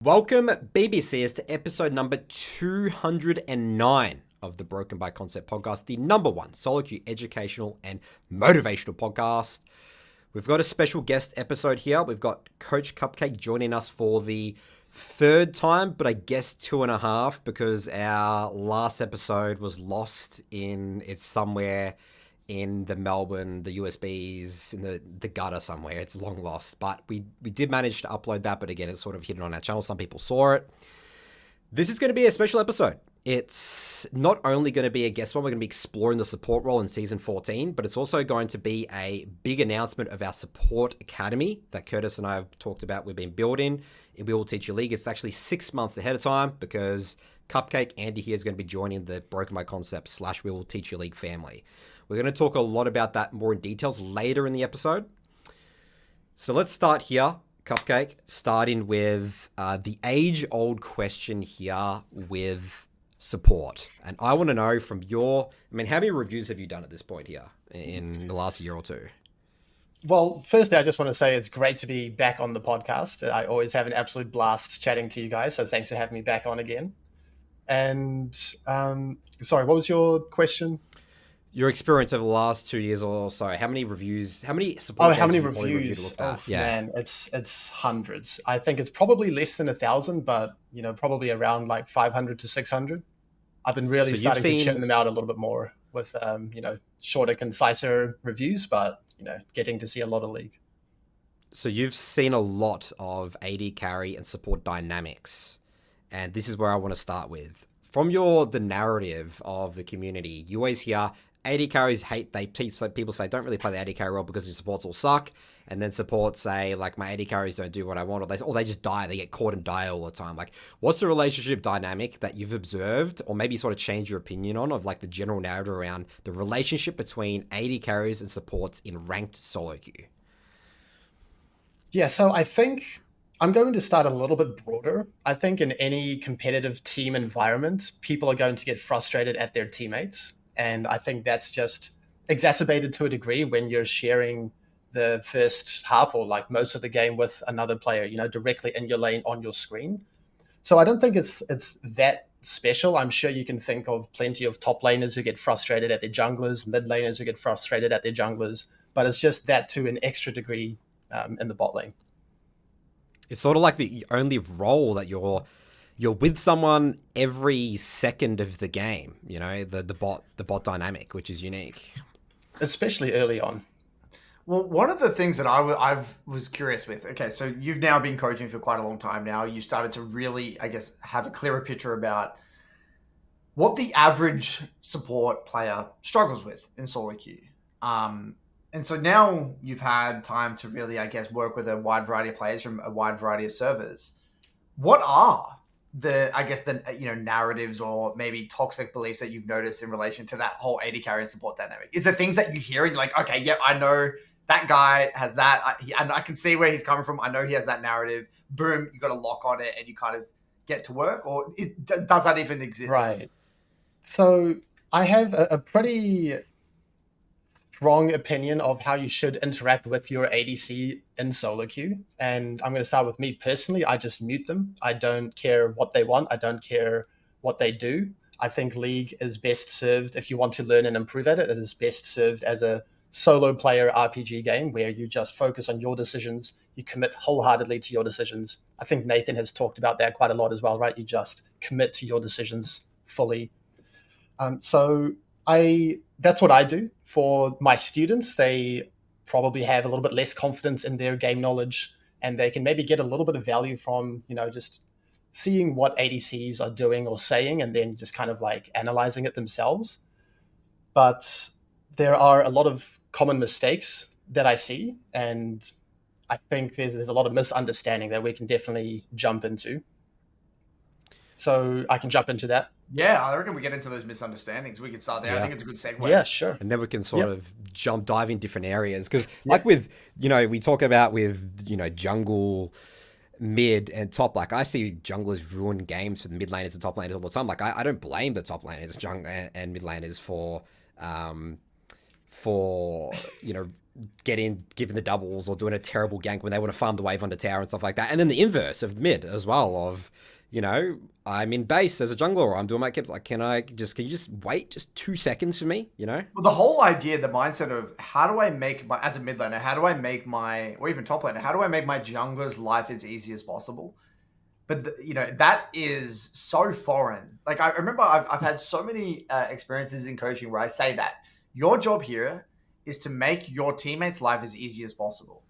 Welcome, BBCers, to episode number 209 of the Broken by Concept podcast, the number one solo queue educational and motivational podcast. We've got a special guest episode here. We've got Coach Cupcake joining us for the third time, but I guess 2.5 because our last episode was lost it's somewhere in the Melbourne, the USBs, in the gutter somewhere. It's long lost, but we did manage to upload that, but again, it's sort of hidden on our channel. Some people saw it. This is going to be a special episode. It's not only going to be a guest one, we're going to be exploring the support role in Season 14, but it's also going to be a big announcement of our support academy that Curtis and I have talked about we've been building in We Will Teach You League. It's actually 6 months ahead of time because Cupcake, Andy here, is going to be joining the Broken by Concept / We Will Teach You League family. We're going to talk a lot about that more in details later in the episode. So let's start here, Cupcake, starting with the age-old question here with support. And I want to know from how many reviews have you done at this point here in the last year or two? Well, firstly, I just want to say it's great to be back on the podcast. I always have an absolute blast chatting to you guys, so thanks for having me back on again. And, sorry, what was your question? Your experience over the last 2 years or so, how many reviews, how many support how many games have you reviews? looked at? Man, it's hundreds. I think it's probably less than 1,000, but probably around like 500 to 600. I've been really starting to churn them out a little bit more with shorter, conciser reviews, but getting to see a lot of League. So you've seen a lot of AD carry and support dynamics, and this is where I want to start with. From the narrative of the community, you always hear AD carries people say don't really play the AD carry role because your supports all suck, and then supports say like my AD carries don't do what I want, or they just die, they get caught and die all the time. Like, what's the relationship dynamic that you've observed, or maybe sort of change your opinion on, of like the general narrative around the relationship between AD carries and supports in ranked solo queue? Yeah, so I think I'm going to start a little bit broader. I think in any competitive team environment, people are going to get frustrated at their teammates. And I think that's just exacerbated to a degree when you're sharing the first half or like most of the game with another player, directly in your lane on your screen. So I don't think it's that special. I'm sure you can think of plenty of top laners who get frustrated at their junglers, mid laners who get frustrated at their junglers, but it's just that to an extra degree in the bot lane. It's sort of like the only role that you're with someone every second of the game, the bot dynamic, which is unique. Especially early on. Well, one of the things that I was curious with, okay, so you've now been coaching for quite a long time now. You started to really, I guess, have a clearer picture about what the average support player struggles with in solo queue. And so now you've had time to really, I guess, work with a wide variety of players from a wide variety of servers. What are the narratives or maybe toxic beliefs that you've noticed in relation to that whole AD carry and support dynamic? Is there things that you hear and you're like, okay, yeah, I know that guy has that. And I can see where he's coming from. I know he has that narrative. Boom, you got a lock on it and you kind of get to work? Or does that even exist? Right. So I have a pretty strong opinion of how you should interact with your ADC in solo queue. And I'm going to start with me personally. I just mute them. I don't care what they want. I don't care what they do. I think League is best served, if you want to learn and improve at it, it is best served as a solo player RPG game where you just focus on your decisions. You commit wholeheartedly to your decisions. I think Nathan has talked about that quite a lot as well, right? You just commit to your decisions fully. So that's what I do. For my students, they probably have a little bit less confidence in their game knowledge, and they can maybe get a little bit of value from, just seeing what ADCs are doing or saying, and then just kind of like analyzing it themselves. But there are a lot of common mistakes that I see, and I think there's a lot of misunderstanding that we can definitely jump into. So I can jump into that. Yeah, I reckon we get into those misunderstandings. We can start there. Yeah. I think it's a good segue. Yeah, sure. And then we can sort of dive in different areas. Because like with, we talk about with, jungle, mid, and top. Like, I see junglers ruin games for the mid laners and top laners all the time. Like, I don't blame the top laners and mid laners for giving the doubles or doing a terrible gank when they want to farm the wave onto tower and stuff like that. And then the inverse of mid as well of, I'm in base as a jungler or I'm doing my camps. Like, can you just wait just 2 seconds for me, Well, the whole idea, the mindset of how do I make as a mid laner, how do I make or even top laner, how do I make my jungler's life as easy as possible? But, that is so foreign. Like, I remember I've had so many experiences in coaching where I say that your job here is to make your teammates' life as easy as possible.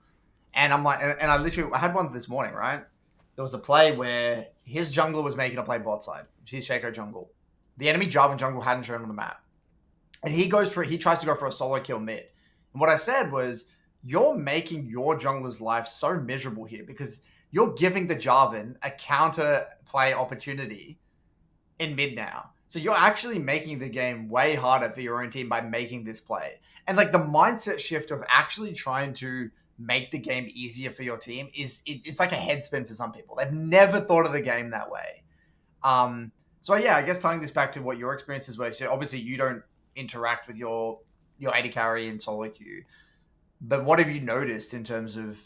And I'm like, and I had one this morning, right? There was a play where his jungler was making a play bot side, which is Shaco jungle. The enemy Jarvan jungle hadn't shown on the map. And he tries to go for a solo kill mid. And what I said was, you're making your jungler's life so miserable here because you're giving the Jarvan a counter play opportunity in mid now. So you're actually making the game way harder for your own team by making this play. And like the mindset shift of actually trying to make the game easier for your team it's like a head spin for some people. They've never thought of the game that way. So yeah, I guess tying this back to what your experiences were. So obviously you don't interact with your AD carry in solo queue, but what have you noticed in terms of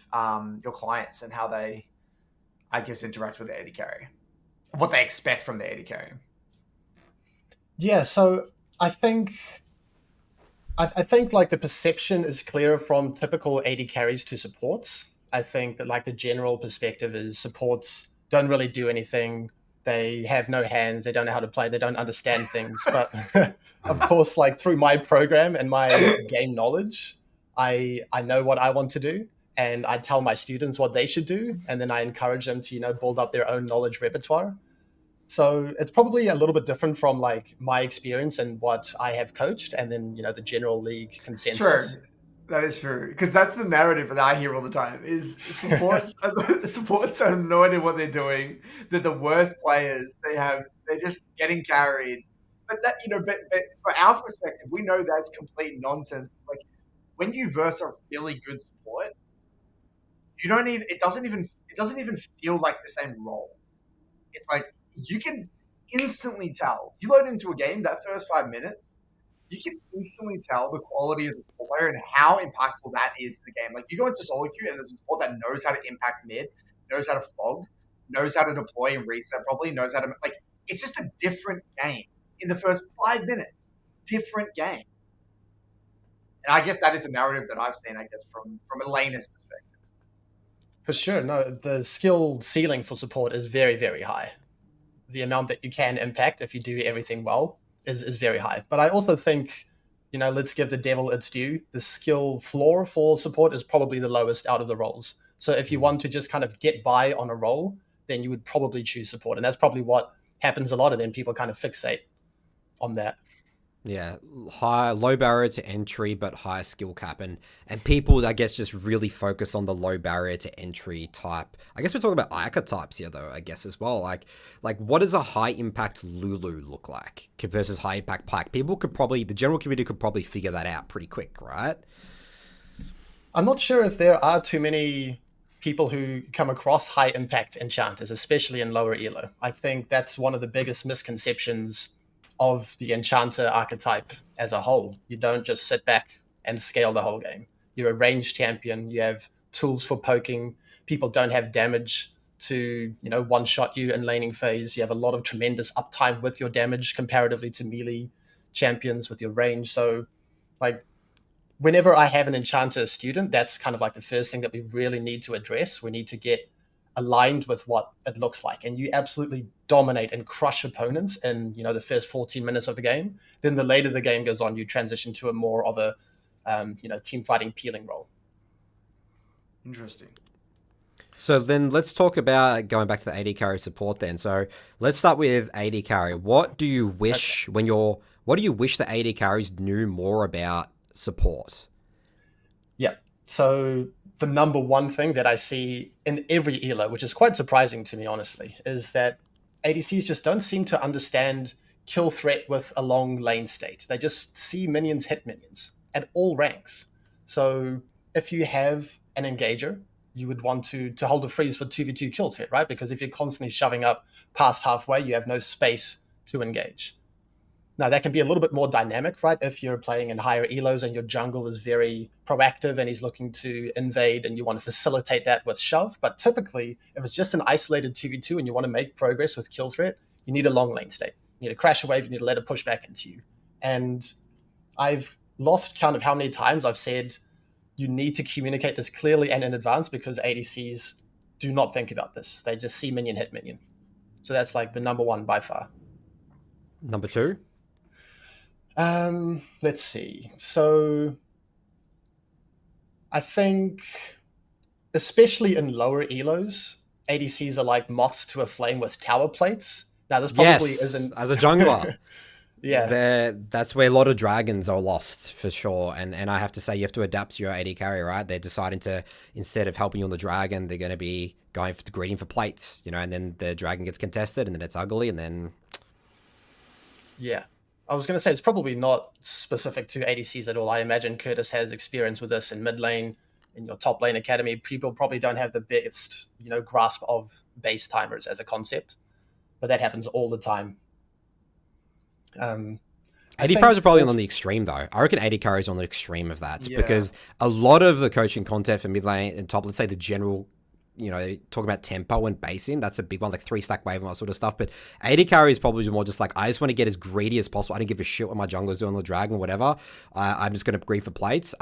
your clients and how they, I guess, interact with the AD carry? What they expect from the AD carry? Yeah, so I think like the perception is clearer from typical AD carries to supports. I think that like the general perspective is supports don't really do anything. They have no hands. They don't know how to play. They don't understand things. But of course, like through my program and my game knowledge, I know what I want to do, and I tell my students what they should do, and then I encourage them to build up their own knowledge repertoire. So it's probably a little bit different from like my experience and what I have coached, and then the general league consensus. Sure, that is true, because that's the narrative that I hear all the time. Is supports supports have no idea what they're doing. They're the worst players. They're just getting carried. But that but from our perspective, we know that's complete nonsense. Like when you verse a really good support, it doesn't even feel like the same role. It's like you can instantly tell. You load into a game, that first 5 minutes, you can instantly tell the quality of the support player and how impactful that is in the game. Like you go into solo queue and there's a support that knows how to impact mid, knows how to fog, knows how to deploy and reset properly, knows how to it's just a different game in the first 5 minutes. Different game. And I guess that is a narrative that I've seen, I guess, from a laner's perspective. For sure. No, the skill ceiling for support is very, very high. The amount that you can impact if you do everything well is very high. But I also think, let's give the devil its due. The skill floor for support is probably the lowest out of the roles. So if you want to just kind of get by on a role, then you would probably choose support. And that's probably what happens a lot, and then people kind of fixate on that. Yeah, low barrier to entry, but high skill cap, and people, I guess, just really focus on the low barrier to entry type. I guess we're talking about archetypes here, though. I guess as well, like what does a high impact Lulu look like versus high impact Pike? The general community could probably figure that out pretty quick, right? I'm not sure if there are too many people who come across high impact enchanters, especially in lower elo. I think that's one of the biggest misconceptions of the enchanter archetype as a whole. You don't just sit back and scale the whole game. You're a ranged champion. You have tools for poking. People don't have damage to one shot you in laning phase. You have a lot of tremendous uptime with your damage comparatively to melee champions with your range. So like whenever I have an enchanter student, that's kind of like the first thing that we really need to address. We need to get aligned with what it looks like, and you absolutely dominate and crush opponents in the first 14 minutes of the game. Then the later the game goes on, you transition to a more of a team fighting peeling role. Interesting. So then let's talk about going back to the AD carry support then. So let's start with AD carry. What do you wish what do you wish the AD carries knew more about support? Yeah. So the number one thing that I see in every elo, which is quite surprising to me, honestly, is that ADCs just don't seem to understand kill threat with a long lane state. They just see minions hit minions at all ranks. So if you have an engager, you would want to hold a freeze for 2v2 kill threat, right? Because if you're constantly shoving up past halfway, you have no space to engage. Now, that can be a little bit more dynamic, right? If you're playing in higher elos and your jungle is very proactive and he's looking to invade and you want to facilitate that with shove. But typically, if it's just an isolated 2v2 and you want to make progress with kill threat, you need a long lane state. You need a crash wave, you need to let it push back into you. And I've lost count of how many times I've said you need to communicate this clearly and in advance, because ADCs do not think about this. They just see minion hit minion. So that's like the number one by far. Number two? Let's see. So I think, especially in lower elos, ADCs are like moths to a flame with tower plates. Now, this probably isn't... As a jungler. Yeah. That's where a lot of dragons are lost, for sure. And I have to say, you have to adapt to your AD carry, right? They're deciding to, instead of helping you on the dragon, they're going to be going for greeting for plates, you know, and then the dragon gets contested and then it's ugly and then... Yeah. I was going to say, it's probably not specific to ADCs at all. I imagine Curtis has experience with this in mid lane, in your top lane academy. People probably don't have the best, grasp of base timers as a concept, but that happens all the time. AD carries are probably on the extreme, though. I reckon AD carries on the extreme of that, because a lot of the coaching content for mid lane and top, let's say the general, talking about tempo and basing, that's a big one, like 3-stack wave and that sort of stuff. But AD carry is probably more just like, I just want to get as greedy as possible. I don't give a shit what my jungler's doing on the dragon or whatever. I'm just going to greed for plates.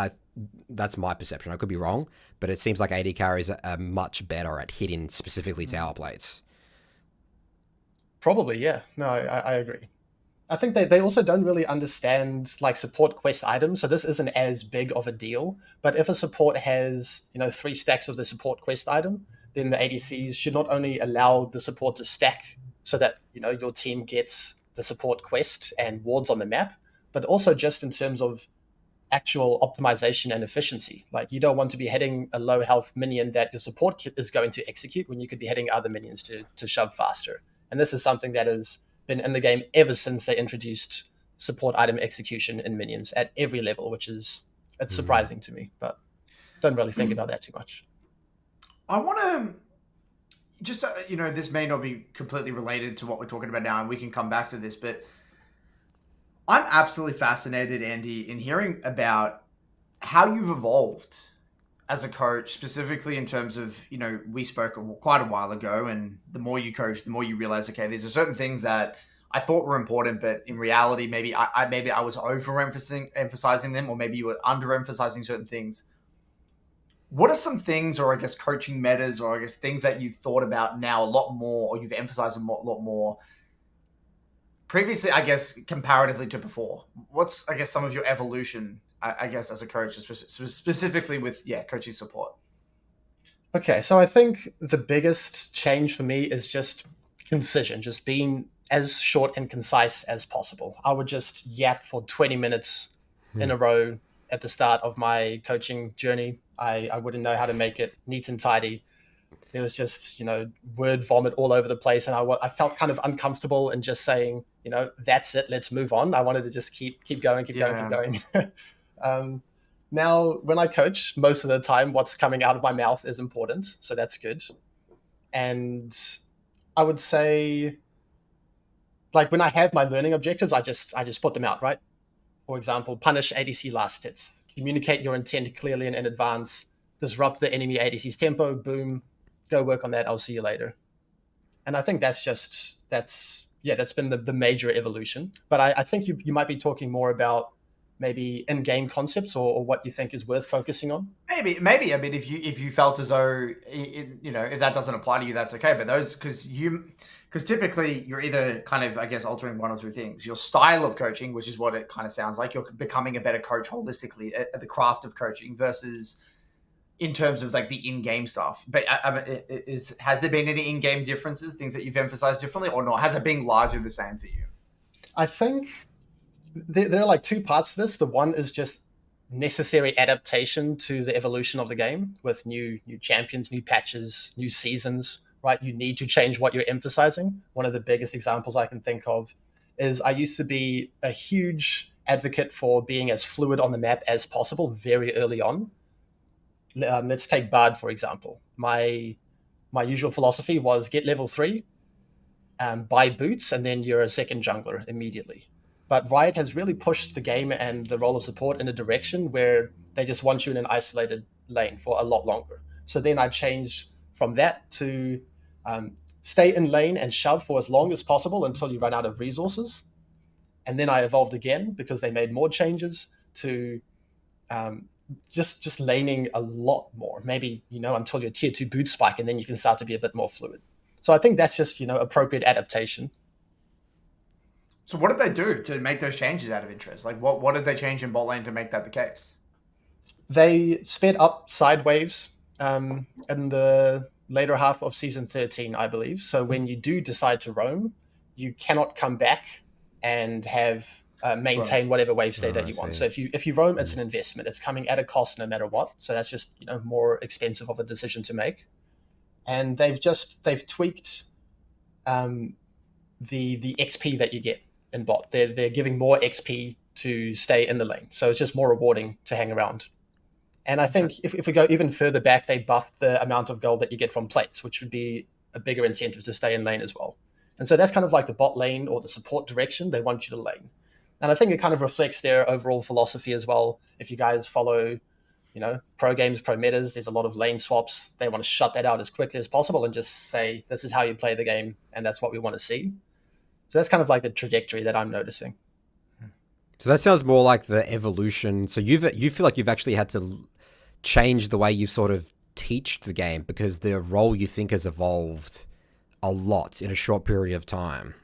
That's my perception. I could be wrong, but it seems like AD carries are much better at hitting specifically tower plates. Probably, yeah. No, I agree. I think they also don't really understand like support quest items, so this isn't as big of a deal. But if a support has 3 stacks of the support quest item, then the ADCs should not only allow the support to stack so that your team gets the support quest and wards on the map, but also just in terms of actual optimization and efficiency. Like, you don't want to be hitting a low health minion that your support kit is going to execute when you could be hitting other minions to shove faster. And this is something that has been in the game ever since they introduced support item execution in minions at every level, which is, it's surprising to me, but don't really think about that too much. I want to just, this may not be completely related to what we're talking about now, and we can come back to this, but I'm absolutely fascinated, Andy, in hearing about how you've evolved as a coach, specifically in terms of, we spoke quite a while ago, and the more you coach, the more you realize, okay, these are certain things that I thought were important, but in reality, maybe I was emphasizing them, or maybe you were underemphasizing certain things. What are some things, or I guess coaching metas, or I guess things that you've thought about now a lot more, or you've emphasized a lot more previously, I guess, comparatively to before? What's, I guess, some of your evolution, I guess, as a coach, specifically with, coaching support? Okay, so I think the biggest change for me is just concision, just being as short and concise as possible. I would just yap for 20 minutes in a row at the start of my coaching journey. I wouldn't know how to make it neat and tidy. There was just, word vomit all over the place. And I felt kind of uncomfortable in just saying, that's it, let's move on. I wanted to just keep going. Now, when I coach, most of the time, what's coming out of my mouth is important. So that's good. And I would say, like, when I have my learning objectives, I just put them out, right? For example, punish ADC last hits, communicate your intent clearly and in advance, disrupt the enemy ADC's tempo, boom, go work on that. I'll see you later. And I think that's been the major evolution. But I think you might be talking more about maybe in-game concepts, or what you think is worth focusing on. Maybe. I mean, if you felt as though if that doesn't apply to you, that's okay. But those, because typically you're either kind of, I guess, altering one or two things: your style of coaching, which is what it kind of sounds like, you're becoming a better coach holistically at the craft of coaching, versus in terms of like the in-game stuff. But has there been any in-game differences, things that you've emphasized differently, or not? Has it been largely the same for you? I think there are like two parts to this. The one is just necessary adaptation to the evolution of the game with new champions, new patches, new seasons, right? You need to change what you're emphasizing. One of the biggest examples I can think of is I used to be a huge advocate for being as fluid on the map as possible very early on. Let's take Bard, for example. My usual philosophy was get level 3, buy boots, and then you're a second jungler immediately. But Riot has really pushed the game and the role of support in a direction where they just want you in an isolated lane for a lot longer. So then I changed from that to stay in lane and shove for as long as possible until you run out of resources. And then I evolved again because they made more changes to just laning a lot more, maybe, until your tier 2 boot spike, and then you can start to be a bit more fluid. So I think that's just, appropriate adaptation. So what did they do to make those changes out of interest? Like what did they change in bot lane to make that the case? They sped up side waves in the later half of season 13, I believe. So when you do decide to roam, you cannot come back and have maintain whatever wave state that you want. So if you roam, it's an investment. It's coming at a cost no matter what. So that's just more expensive of a decision to make. And they've tweaked the XP that you get in bot. They're giving more XP to stay in the lane. So it's just more rewarding to hang around. And I think if we go even further back, they buffed the amount of gold that you get from plates, which would be a bigger incentive to stay in lane as well. And so that's kind of like the bot lane or the support direction they want you to lane. And I think it kind of reflects their overall philosophy as well. If you guys follow, pro games, pro metas, there's a lot of lane swaps. They want to shut that out as quickly as possible and just say, this is how you play the game, and that's what we want to see. So that's kind of like the trajectory that I'm noticing. So that sounds more like the evolution. So you feel like you've actually had to change the way you sort of teach the game because the role you think has evolved a lot in a short period of time.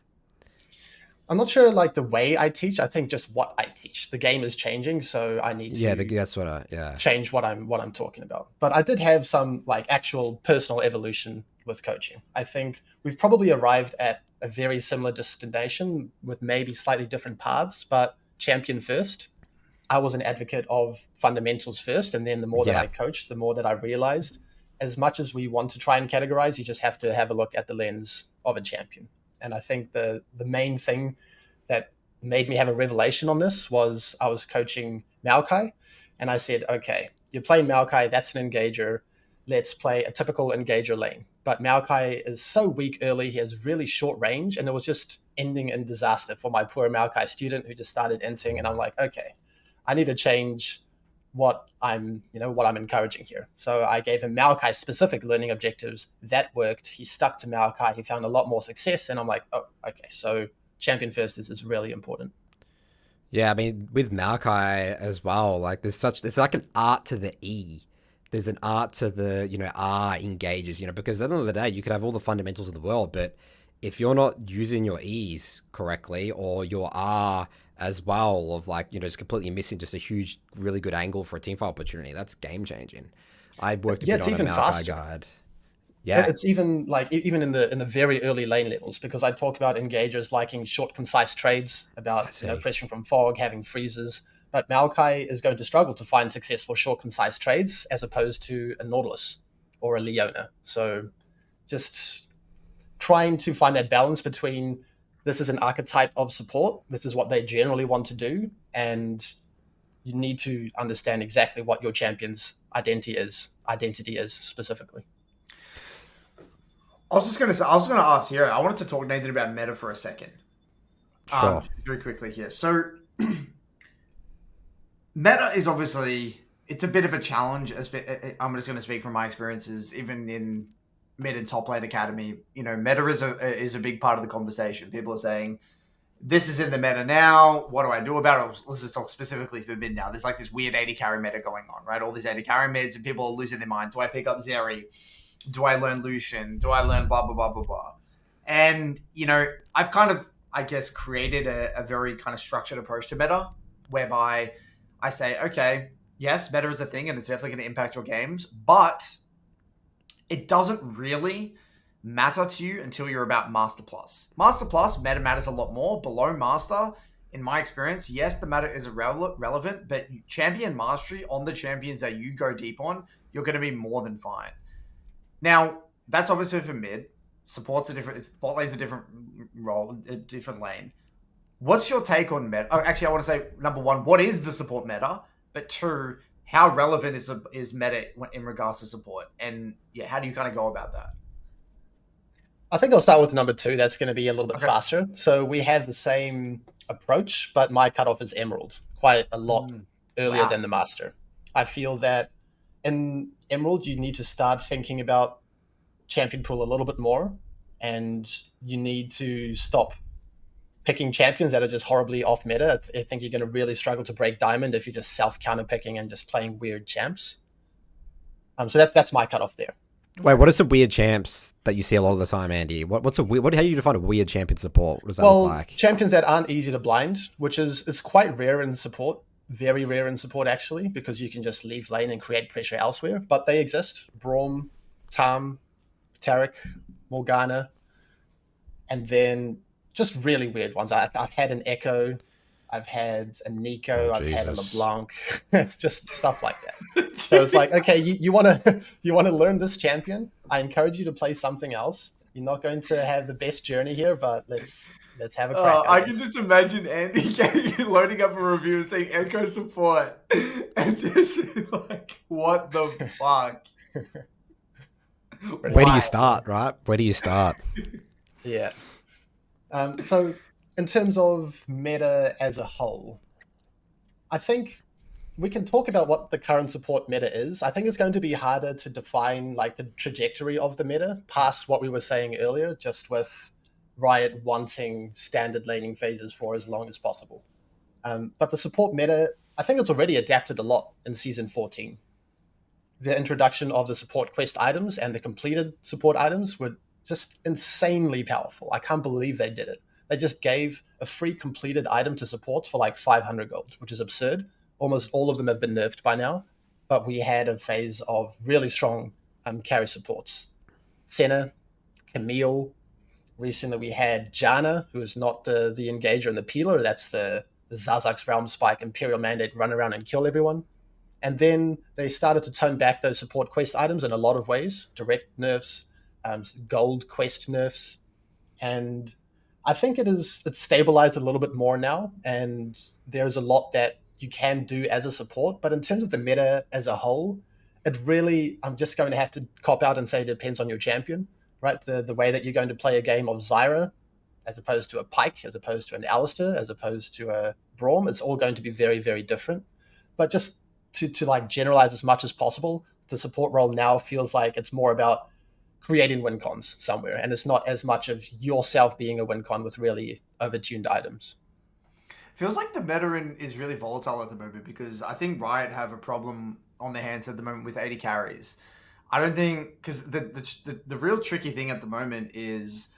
I'm not sure like the way I teach. I think just what I teach. The game is changing, so I need to change what I'm talking about. But I did have some like actual personal evolution with coaching. I think we've probably arrived at a very similar destination with maybe slightly different paths, but champion first. I was an advocate of fundamentals first, and then the more that I coached, the more that I realized as much as we want to try and categorize, you just have to have a look at the lens of a champion. And I think the main thing that made me have a revelation on this was I was coaching Maokai, and I said, okay, you're playing Maokai, that's an engager. Let's play a typical engager lane. But Maokai is so weak early, he has really short range, and it was just ending in disaster for my poor Maokai student who just started inting, and I'm like, okay, I need to change what I'm encouraging here. So I gave him Maokai specific learning objectives. That worked. He stuck to Maokai. He found a lot more success. And I'm like, oh, okay. So champion first is really important. Yeah, I mean, with Maokai as well, like there's like an art to the E. There's an art to the, R engages, because at the end of the day, you could have all the fundamentals in the world, but if you're not using your E's correctly or your R as well of like, just completely missing just a huge, really good angle for a teamfight opportunity, that's game changing. I worked a bit on a Maokai guide. Yeah, it's even like even in the very early lane levels, because I talk about engagers liking short, concise trades about pressuring from fog, having freezes. But Maokai is going to struggle to find successful short, concise trades as opposed to a Nautilus or a Leona. So just trying to find that balance between this is an archetype of support, this is what they generally want to do, and you need to understand exactly what your champion's identity is specifically. I was going to ask here, I wanted to talk, Nathan, about meta for a second. Sure. Very quickly here. So meta is obviously, it's a bit of a challenge. I'm just going to speak from my experiences, even in mid and top lane academy. Meta is a big part of the conversation. People are saying, this is in the meta now. What do I do about it? Let's just talk specifically for mid now. There's like this weird 80 carry meta going on, right? All these 80 carry mids, and people are losing their mind. Do I pick up Zeri? Do I learn Lucian? Do I learn blah, blah, blah, blah, blah? And, I've kind of, I guess, created a very kind of structured approach to meta, whereby I say, okay, yes, meta is a thing, and it's definitely going to impact your games, but it doesn't really matter to you until you're about Master Plus. Master Plus, meta matters a lot more. Below Master, in my experience, yes, the meta is relevant, but champion mastery on the champions that you go deep on, you're going to be more than fine. Now, that's obviously for mid. Support's bot lane's a different role, a different lane. What's your take on meta? Oh, actually, I want to say, number one, what is the support meta? But two, how relevant is meta in regards to support? And how do you kind of go about that? I think I'll start with number two. That's going to be a little bit faster. So we have the same approach, but my cutoff is Emerald, quite a lot earlier Wow. than the Master. I feel that in Emerald, you need to start thinking about champion pool a little bit more, and you need to stop picking champions that are just horribly off meta. I think you're going to really struggle to break Diamond if you're just self counter picking and just playing weird champs. So that's my cutoff there. Wait, what are some weird champs that you see a lot of the time, Andy? What's a weird? How do you define a weird champion support? What does that look like? Champions that aren't easy to blind, which is quite rare in support, very rare in support actually, because you can just leave lane and create pressure elsewhere. But they exist: Braum, Tam, Taric, Morgana, and then just really weird ones. I've had an Echo, I've had a Nico, I've had a LeBlanc. It's just stuff like that. So it's like, okay, you want to learn this champion? I encourage you to play something else. You're not going to have the best journey here, but let's have a crack. I can just imagine Andy loading up a review and saying Echo support, and just like, what the fuck? Where do you start, right? Where do you start? Yeah. So in terms of meta as a whole, I think we can talk about what the current support meta is. I think it's going to be harder to define like the trajectory of the meta past what we were saying earlier, just with Riot wanting standard laning phases for as long as possible. But the support meta, I think it's already adapted a lot in Season 14. The introduction of the support quest items and the completed support items were just insanely powerful. I can't believe they did it. They just gave a free completed item to supports for like 500 gold, which is absurd. Almost all of them have been nerfed by now, but we had a phase of really strong carry supports. Senna, Camille. Recently we had Janna, who is not the engager and the peeler. That's the Zazak's Realm Spike Imperial Mandate, run around and kill everyone. And then they started to tone back those support quest items in a lot of ways. Direct nerfs, gold quest nerfs. And I think it's stabilized a little bit more now. And there's a lot that you can do as a support. But in terms of the meta as a whole, it really, I'm just going to have to cop out and say it depends on your champion, right? The way that you're going to play a game of Zyra, as opposed to a Pyke, as opposed to an Alistair, as opposed to a Braum, it's all going to be very, very different. But just to like generalize as much as possible, the support role now feels like it's more about creating win cons somewhere, and it's not as much of yourself being a win con with really overtuned items. Feels like the meta is really volatile at the moment, because I think Riot have a problem on their hands at the moment with 80 carries. I don't think, because the real tricky thing at the moment is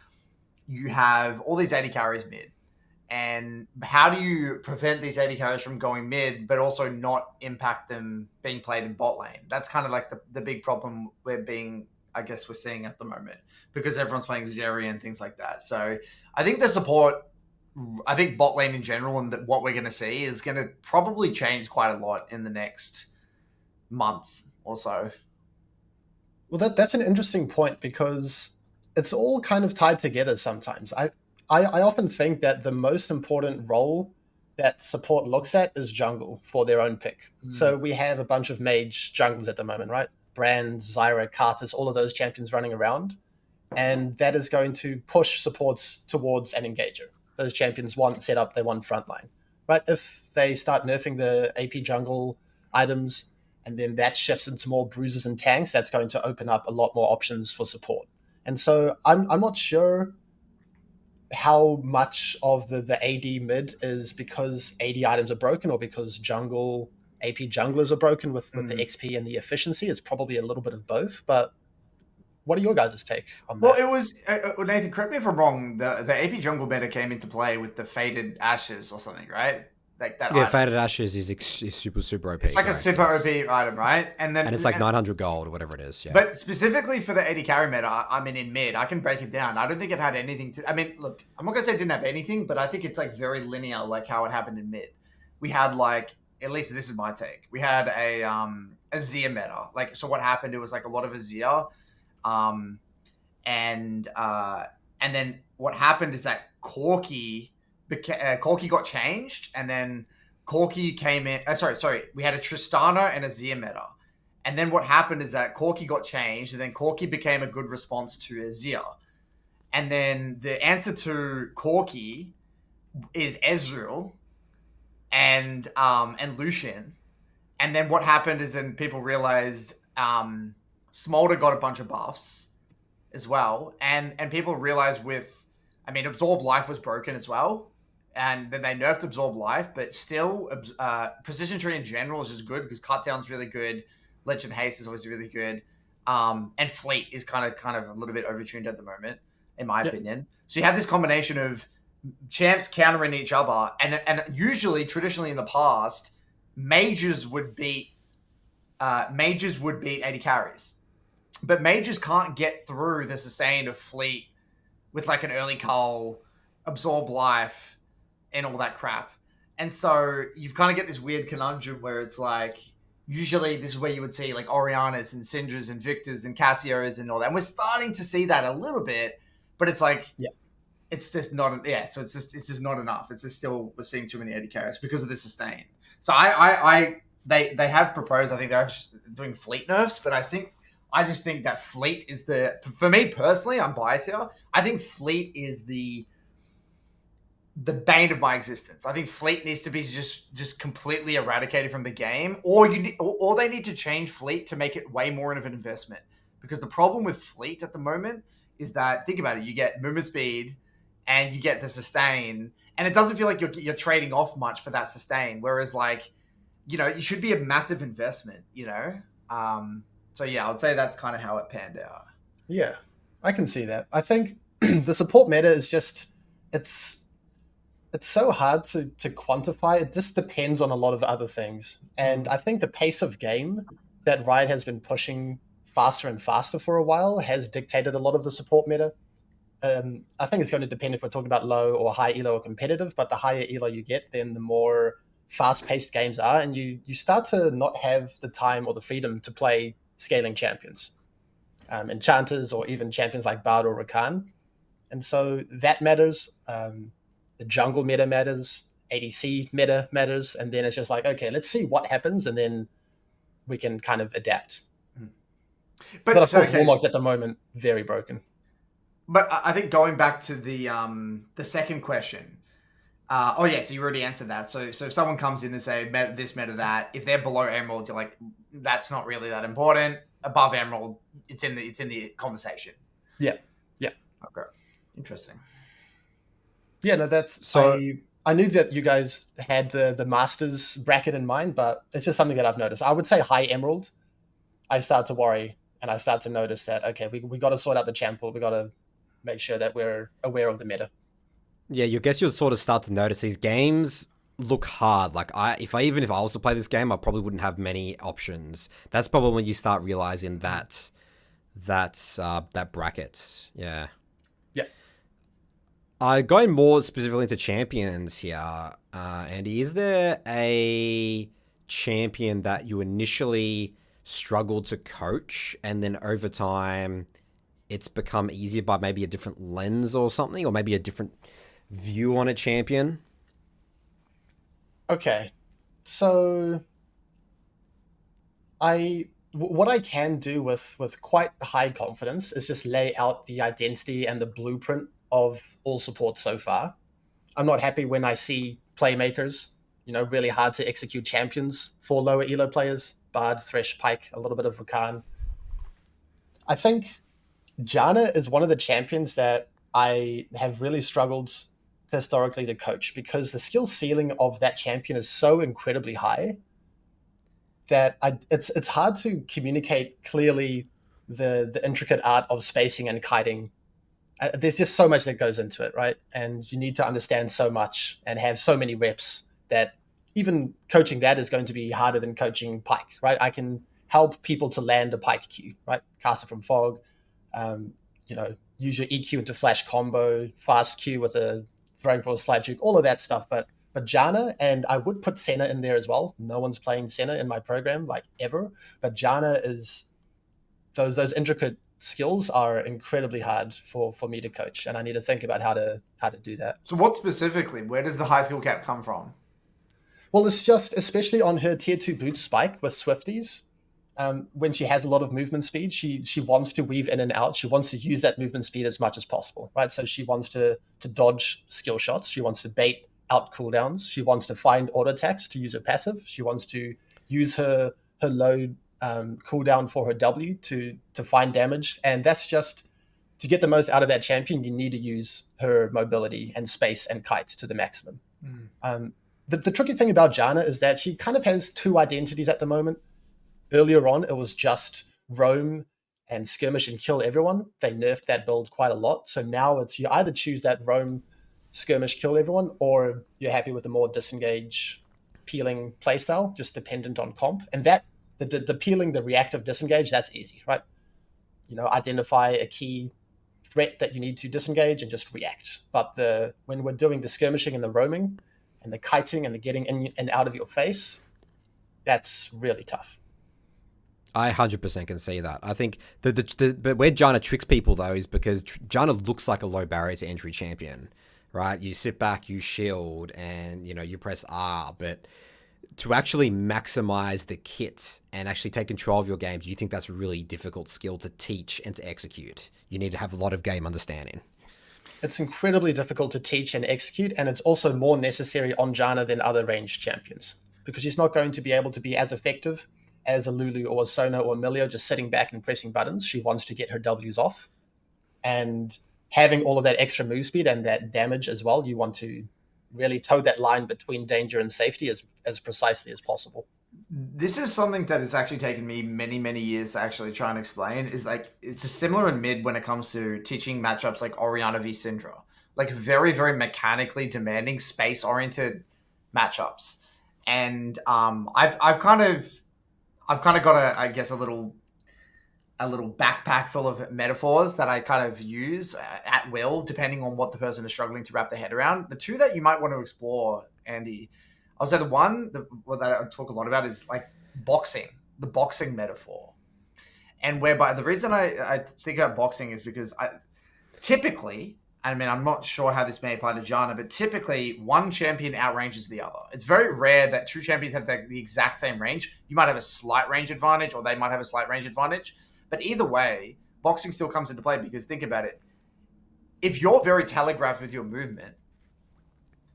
you have all these 80 carries mid. And how do you prevent these 80 carries from going mid, but also not impact them being played in bot lane? That's kind of like the big problem we're seeing at the moment, because everyone's playing Zeri and things like that. So I think I think bot lane in general and what we're going to see is going to probably change quite a lot in the next month or so. Well, that's an interesting point, because it's all kind of tied together sometimes. I often think that the most important role that support looks at is jungle for their own pick. So we have a bunch of mage junglers at the moment, right? Brand, Zyra, Karthus, all of those champions running around. And that is going to push supports towards an engager. Those champions want setup, they want frontline, right? If they start nerfing the AP jungle items, and then that shifts into more bruisers and tanks, that's going to open up a lot more options for support. And so I'm not sure how much of the AD mid is because AD items are broken, or because jungle AP junglers are broken with the XP and the efficiency. It's probably a little bit of both, but what are your guys' take on that? Well, it was, Nathan, correct me if I'm wrong, the AP jungle meta came into play with the Faded Ashes or something, right? Like that. Yeah, item. Faded Ashes is super OP. It's like a super OP item, right? And it's like 900 gold or whatever it is. Yeah. But specifically for the 80 carry meta, I mean, in mid, I can break it down. I don't think it had anything to. I mean, look, I'm not gonna say it didn't have anything, but I think it's like very linear, like how it happened in mid. We had like, at least this is my take. We had a Azir meta. Like, so what happened? It was like a lot of Azir, and then what happened is that Corki got changed, and then Corki came in. Sorry. We had a Tristana and a Azir meta. And then what happened is that Corki got changed, and then Corki became a good response to Azir. And then the answer to Corki is Ezreal and Lucian. And then what happened is then people realized Smolder got a bunch of buffs as well. And people realized Absorb Life was broken as well. And then they nerfed Absorb Life, but still, Precision Tree in general is just good because Cut Down's really good. Legend Haste is obviously really good. And Fleet is kind of a little bit overtuned at the moment, in my opinion. So you have this combination of champs countering each other, and usually, traditionally in the past, mages would beat AD carries, but mages can't get through the sustain of Fleet with like an early cull, Absorb Life, and all that crap. And so you've kind of get this weird conundrum where it's like, usually this is where you would see like Orianas and Syndras and Victors and Cassios and all that. And we're starting to see that a little bit, but it's like, it's just not, so it's just not enough. It's just still, we're seeing too many AD carries because of the sustain. So they have proposed, I think they're doing Fleet nerfs, but I just think that Fleet is for me personally, I'm biased here. I think Fleet is the bane of my existence. I think Fleet needs to be just completely eradicated from the game, or they need to change Fleet to make it way more of an investment. Because the problem with Fleet at the moment is that, think about it, you get Muma speed and you get the sustain, and it doesn't feel like you're trading off much for that sustain. Whereas like, it should be a massive investment, So yeah, I would say that's kind of how it panned out. Yeah, I can see that. I think the support meta is just, it's so hard to quantify. It just depends on a lot of other things. And I think the pace of game that Riot has been pushing faster and faster for a while has dictated a lot of the support meta. I think it's going to depend if we're talking about low or high elo or competitive, but the higher elo you get, then the more fast-paced games are, and you start to not have the time or the freedom to play scaling champions, enchanters, or even champions like Bard or Rakan. And so that matters. The jungle meta matters, ADC meta matters, and then it's just like, okay, let's see what happens, and then we can kind of adapt. But of course, Warlock's at the moment very broken. But I think going back to the second question, so you already answered that. So if someone comes in and say meta this, meta that, if they're below Emerald, you're like, that's not really that important. Above Emerald, it's in the conversation. Yeah. Okay, interesting. Yeah, no, that's so. I knew that you guys had the Masters bracket in mind, but it's just something that I've noticed. I would say high Emerald, I start to worry, and I start to notice that, okay, we got to sort out the champ pool. We got to make sure that we're aware of the meta. Yeah, you guess you'll sort of start to notice these games look hard. Like if I was to play this game, I probably wouldn't have many options. That's probably when you start realizing that bracket. Yeah. Going more specifically into champions here, Andy, is there a champion that you initially struggled to coach and then over time it's become easier by maybe a different lens or something, or maybe a different view on a champion? Okay, so what I can do with quite high confidence is just lay out the identity and the blueprint of all support so far. I'm not happy when I see playmakers, really hard to execute champions for lower elo players, Bard, Thresh, Pike, a little bit of Rakan. I think Janna is one of the champions that I have really struggled historically to coach, because the skill ceiling of that champion is so incredibly high that it's hard to communicate clearly the intricate art of spacing and kiting. There's just so much that goes into it, right? And you need to understand so much and have so many reps that even coaching that is going to be harder than coaching Pike, right? I can help people to land a Pike Q, right? Cast it from fog, use your EQ into flash combo, fast Q with a throwing for a slide juke, all of that stuff. But Janna, and I would put Senna in there as well. No one's playing Senna in my program, like, ever. But Janna is those intricate skills are incredibly hard for me to coach, and I need to think about how to do that. So what specifically, where does the high skill cap come from? Well, it's just, especially on her tier 2 boot spike with Swifties, when she has a lot of movement speed, she wants to weave in and out. She wants to use that movement speed as much as possible, right? So she wants to dodge skill shots. She wants to bait out cooldowns. She wants to find auto attacks to use her passive. She wants to use her low cooldown for her W to find damage. And that's just to get the most out of that champion. You need to use her mobility and space and kite to the maximum. The tricky thing about Janna is that she kind of has two identities at the moment. Earlier on, it was just roam and skirmish and kill everyone. They nerfed that build quite a lot. So now it's you either choose that roam, skirmish, kill everyone, or you're happy with a more disengage, peeling playstyle, just dependent on comp. And that the peeling, the reactive disengage, that's easy, right? Identify a key threat that you need to disengage and just react. But when we're doing the skirmishing and the roaming and the kiting and the getting in and out of your face, that's really tough. I 100% can see that. I think but where Janna tricks people though is because Janna looks like a low barrier to entry champion, right? You sit back, you shield, and you press R. But to actually maximize the kit and actually take control of your games, you think that's a really difficult skill to teach and to execute. You need to have a lot of game understanding. It's incredibly difficult to teach and execute, and it's also more necessary on Janna than other ranged champions because she's not going to be able to be as effective as a Lulu or a Sona or a Milio just sitting back and pressing buttons. She wants to get her W's off. And having all of that extra move speed and that damage as well, you want to really toe that line between danger and safety as precisely as possible. This is something that it's actually taken me many, many years to actually try and explain. Is like it's a similar in mid when it comes to teaching matchups like Orianna v Syndra. Like very, very mechanically demanding, space-oriented matchups. And I've kind of got a little backpack full of metaphors that I kind of use at will, depending on what the person is struggling to wrap their head around. The two that you might want to explore, Andy, I'll say the one that I talk a lot about is like boxing, the boxing metaphor. And whereby the reason I think about boxing is because I'm not sure how this may apply to Janna, but typically one champion outranges the other. It's very rare that two champions have the exact same range. You might have a slight range advantage, or they might have a slight range advantage. But either way, boxing still comes into play because think about it. If you're very telegraphed with your movement,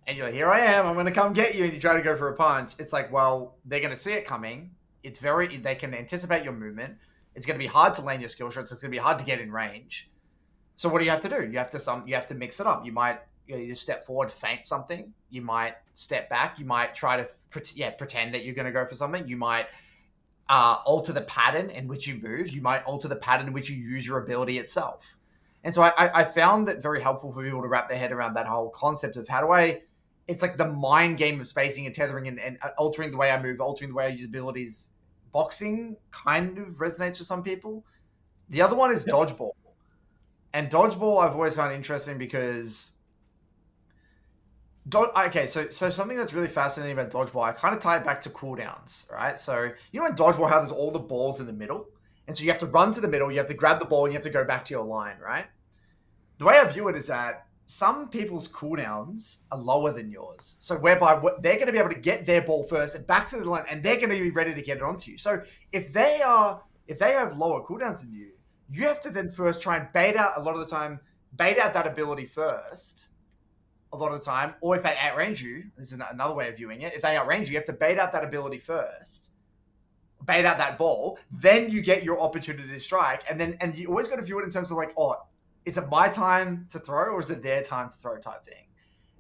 and you're like, here I am, I'm going to come get you, and you try to go for a punch, it's like, well, they're going to see it coming. They can anticipate your movement. It's going to be hard to land your skill shots. It's going to be hard to get in range. So what do you have to do? You have to mix it up. You might you just step forward, feint something. You might step back. You might try to pretend that you're going to go for something. You might alter the pattern in which you move. You might alter the pattern in which you use your ability itself. And so I found that very helpful for people to wrap their head around that whole concept of it's like the mind game of spacing and tethering and altering the way I move, altering the way I use abilities. Boxing kind of resonates for some people. The other one is dodgeball. And dodgeball I've always found interesting because so something that's really fascinating about dodgeball, I kind of tie it back to cooldowns, right? So in dodgeball how there's all the balls in the middle, and so you have to run to the middle, you have to grab the ball, and you have to go back to your line, right? The way I view it is that some people's cooldowns are lower than yours, so whereby they're going to be able to get their ball first and back to the line, and they're going to be ready to get it onto you. So if they have lower cooldowns than you, you have to then first try and bait out that ability first a lot of the time. Or if they outrange you, this is another way of viewing it. If they outrange you have to bait out that ability first, bait out that ball, then you get your opportunity to strike. And you always got to view it in terms of like, oh, is it my time to throw or is it their time to throw type thing?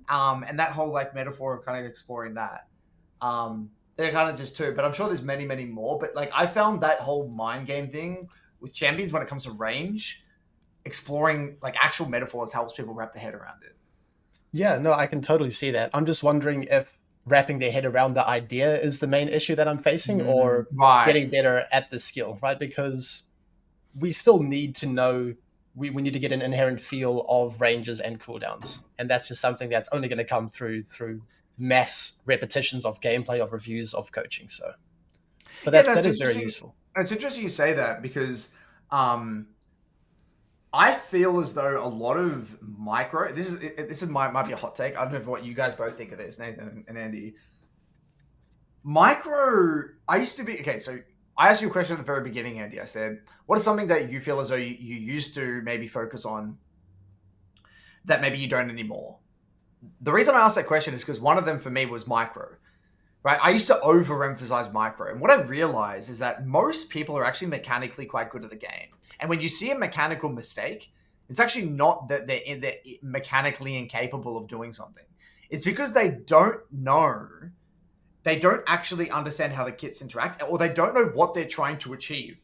And that whole like metaphor of kind of exploring that. They're kind of just two, but I'm sure there's many, many more. But like I found that whole mind game thing with champions when it comes to range, exploring like actual metaphors helps people wrap their head around it. Yeah, no, I can totally see that. I'm just wondering if wrapping their head around the idea is the main issue that I'm facing or getting better at the skill, right? Because we still need to know, we need to get an inherent feel of ranges and cooldowns. And that's just something that's only going to come through mass repetitions of gameplay, of reviews, of coaching. So, but that is very useful. It's interesting you say that because I feel as though a lot of micro. This might be a hot take. I don't know what you guys both think of this, Nathan and Andy. Micro. I used to be okay. So I asked you a question at the very beginning, Andy. I said, what is something that you feel as though you used to maybe focus on that maybe you don't anymore? The reason I asked that question is because one of them for me was micro, right? I used to overemphasize micro. And what I realized is that most people are actually mechanically quite good at the game. And when you see a mechanical mistake, it's actually not that they're mechanically incapable of doing something. It's because they don't know. They don't actually understand how the kits interact, or they don't know what they're trying to achieve.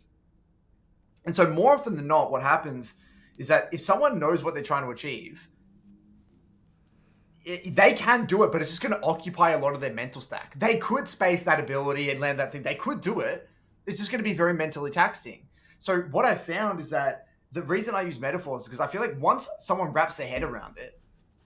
And so more often than not, what happens is that if someone knows what they're trying to achieve, they can do it, but it's just going to occupy a lot of their mental stack. They could space that ability and land that thing. They could do it. It's just going to be very mentally taxing. So what I found is that the reason I use metaphors is because I feel like once someone wraps their head around it,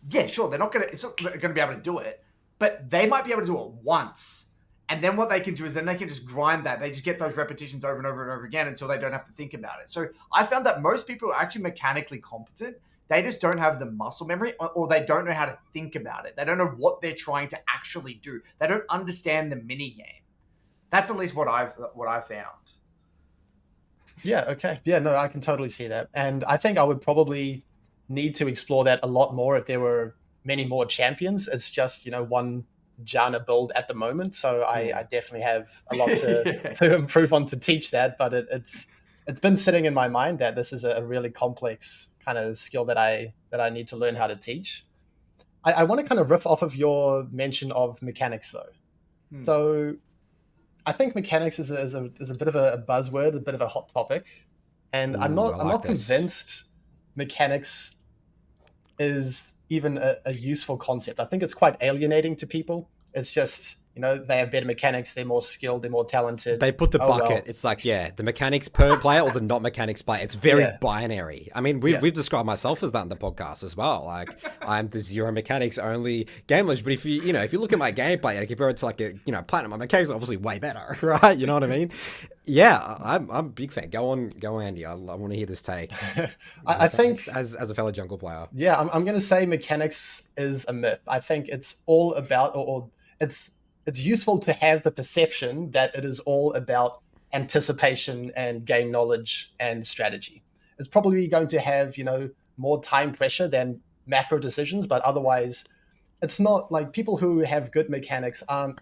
yeah, sure, it's not going to be able to do it, but they might be able to do it once. And then what they can do is then they can just grind that. They just get those repetitions over and over and over again until they don't have to think about it. So I found that most people are actually mechanically competent. They just don't have the muscle memory, or they don't know how to think about it. They don't know what they're trying to actually do. They don't understand the mini game. That's at least what I've found. Yeah, okay. Yeah, no, I can totally see that. And I think I would probably need to explore that a lot more if there were many more champions. It's just, one Janna build at the moment. So I definitely have a lot to improve on to teach that. But it's been sitting in my mind that this is a really complex kind of skill that I need to learn how to teach. I want to kind of riff off of your mention of mechanics though. So I think mechanics is a bit of a buzzword, a bit of a hot topic, and I'm not convinced mechanics is even a useful concept. I think it's quite alienating to people. It's just, they have better mechanics, they're more skilled, they're more talented. They put the bucket. It's like, the mechanics per player or the not mechanics player. It's very binary. I mean, we've described myself as that in the podcast as well. Like, I'm the zero mechanics only gamer. But if you look at my gameplay and compare it to like a, platinum, my mechanics are obviously way better, right? You know what I mean? Yeah, I'm a big fan. Go on, Andy. I want to hear this take. I think as a fellow jungle player. Yeah, I'm going to say mechanics is a myth. I think it's all about, or it's useful to have the perception that it is all about anticipation and game knowledge and strategy. It's probably going to have, more time pressure than macro decisions, but otherwise it's not like people who have good mechanics aren't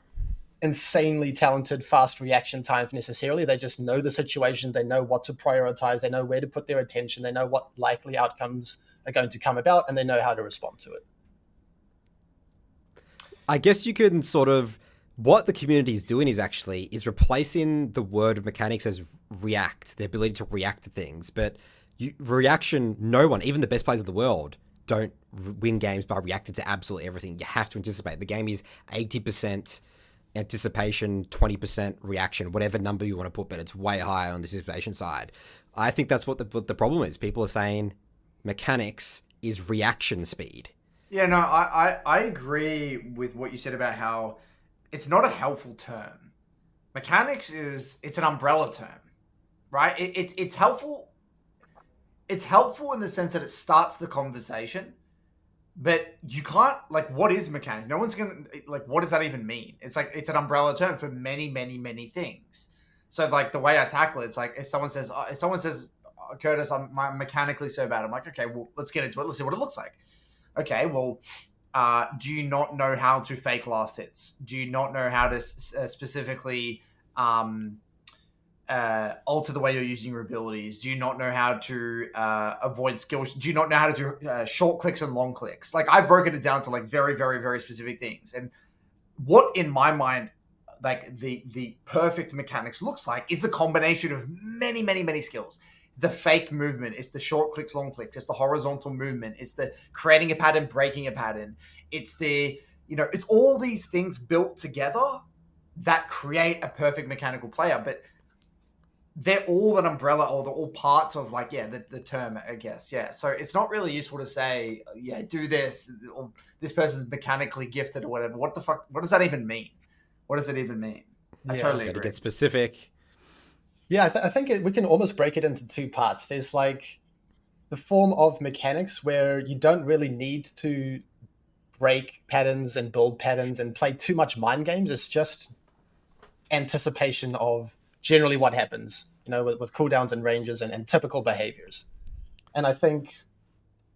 insanely talented, fast reaction times necessarily. They just know the situation. They know what to prioritize. They know where to put their attention. They know what likely outcomes are going to come about, and they know how to respond to it. I guess you can sort of, what the community is doing is replacing the word of mechanics as react, the ability to react to things. But reaction, no one, even the best players of the world, don't win games by reacting to absolutely everything. You have to anticipate. The game is 80% anticipation, 20% reaction, whatever number you want to put, but it's way higher on the anticipation side. I think that's what the problem is. People are saying mechanics is reaction speed. Yeah, no, I agree with what you said about how it's not a helpful term. Mechanics it's an umbrella term, right? It's helpful. It's helpful in the sense that it starts the conversation, but you can't, like, what is mechanics? No one's gonna, like, what does that even mean? It's like, it's an umbrella term for many, many, many things. So like the way I tackle it, it's like if someone says, Curtis, I'm mechanically so bad. I'm like, okay, well, let's get into it. Let's see what it looks like. Okay, well, do you not know how to fake last hits? Do you not know how to specifically alter the way you're using your abilities? Do you not know how to avoid skills? Do you not know how to do short clicks and long clicks? Like, I've broken it down to like very, very, very specific things. And what in my mind, like the perfect mechanics looks like is the combination of many, many, many skills. The fake movement, it's the short clicks, long clicks, it's the horizontal movement, it's the creating a pattern, breaking a pattern, it's the, it's all these things built together that create a perfect mechanical player. But they're all an umbrella, or they're all parts of, like, the term, I guess. Yeah. So it's not really useful to say, do this, or this person's mechanically gifted or whatever. What the fuck? What does that even mean? What does it even mean? I totally agree. To get specific. Yeah, I think we can almost break it into two parts. There's like the form of mechanics where you don't really need to break patterns and build patterns and play too much mind games. It's just anticipation of generally what happens, with cooldowns and ranges and typical behaviors. And I think,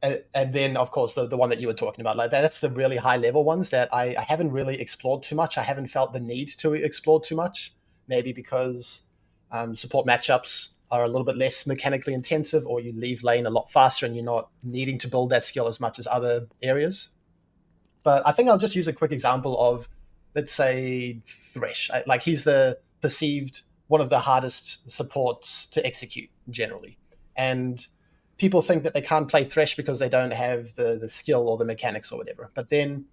and then of course the one that you were talking about, like that's the really high level ones that I haven't really explored too much. I haven't felt the need to explore too much, maybe because support matchups are a little bit less mechanically intensive, or you leave lane a lot faster and you're not needing to build that skill as much as other areas. But I think I'll just use a quick example of, let's say, Thresh. Like, he's the perceived one of the hardest supports to execute generally. And people think that they can't play Thresh because they don't have the skill or the mechanics or whatever. But then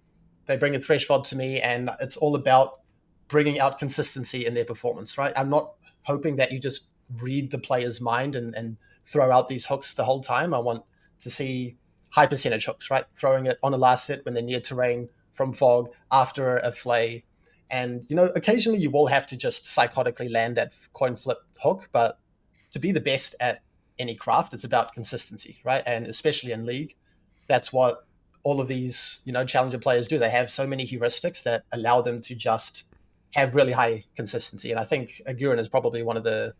they bring a Thresh VOD to me, and it's all about bringing out consistency in their performance, right? I'm not hoping that you just read the player's mind and throw out these hooks the whole time. I want to see high percentage hooks, right? Throwing it on a last hit when they're near terrain, from fog, after a flay. And, occasionally you will have to just psychotically land that coin flip hook, but to be the best at any craft, it's about consistency, right? And especially in League, that's what all of these, challenger players do. They have so many heuristics that allow them to just have really high consistency. And I think Agurin is probably one of the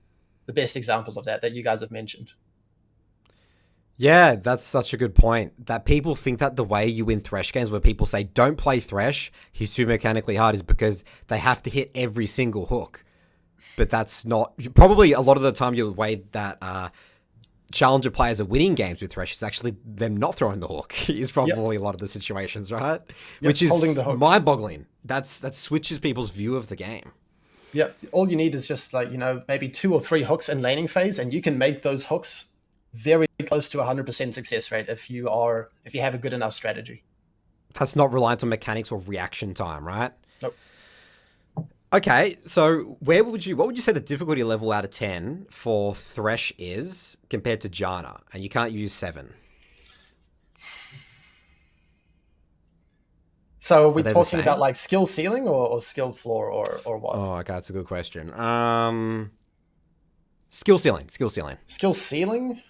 best examples of that you guys have mentioned. Yeah, that's such a good point. That people think that the way you win Thresh games, where people say, don't play Thresh, he's too mechanically hard, is because they have to hit every single hook. But that's not... Probably a lot of the time, the way that challenger players are winning games with Thresh is actually them not throwing the hook, is probably a lot of the situations, right? Which is mind-boggling. That switches people's view of the game. Yeah, all you need is just maybe 2 or 3 hooks in laning phase, and you can make those hooks very close to 100% success rate if you have a good enough strategy. That's not reliant on mechanics or reaction time, right? Nope. Okay, so what would you say the difficulty level out of 10 for Thresh is compared to Janna? And you can't use 7. So are we talking about like skill ceiling or skill floor or what? Oh, okay, that's a good question. Skill ceiling. Skill ceiling?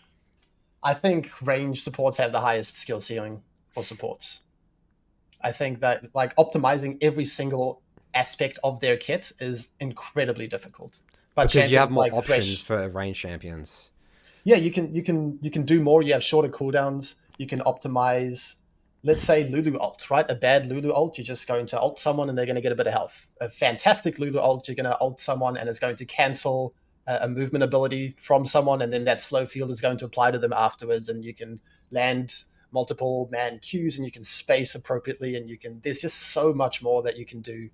I think range supports have the highest skill ceiling for supports. I think that optimizing every single aspect of their kit is incredibly difficult. But because you have more options for range champions. Yeah, you can do more. You have shorter cooldowns. You can optimize, let's say, Lulu ult, right? A bad Lulu ult, you're just going to ult someone and they're going to get a bit of health. A fantastic Lulu ult, you're going to ult someone and it's going to cancel a movement ability from someone, and then that slow field is going to apply to them afterwards, and you can land multiple man Qs and you can space appropriately, and there's just so much more that you can do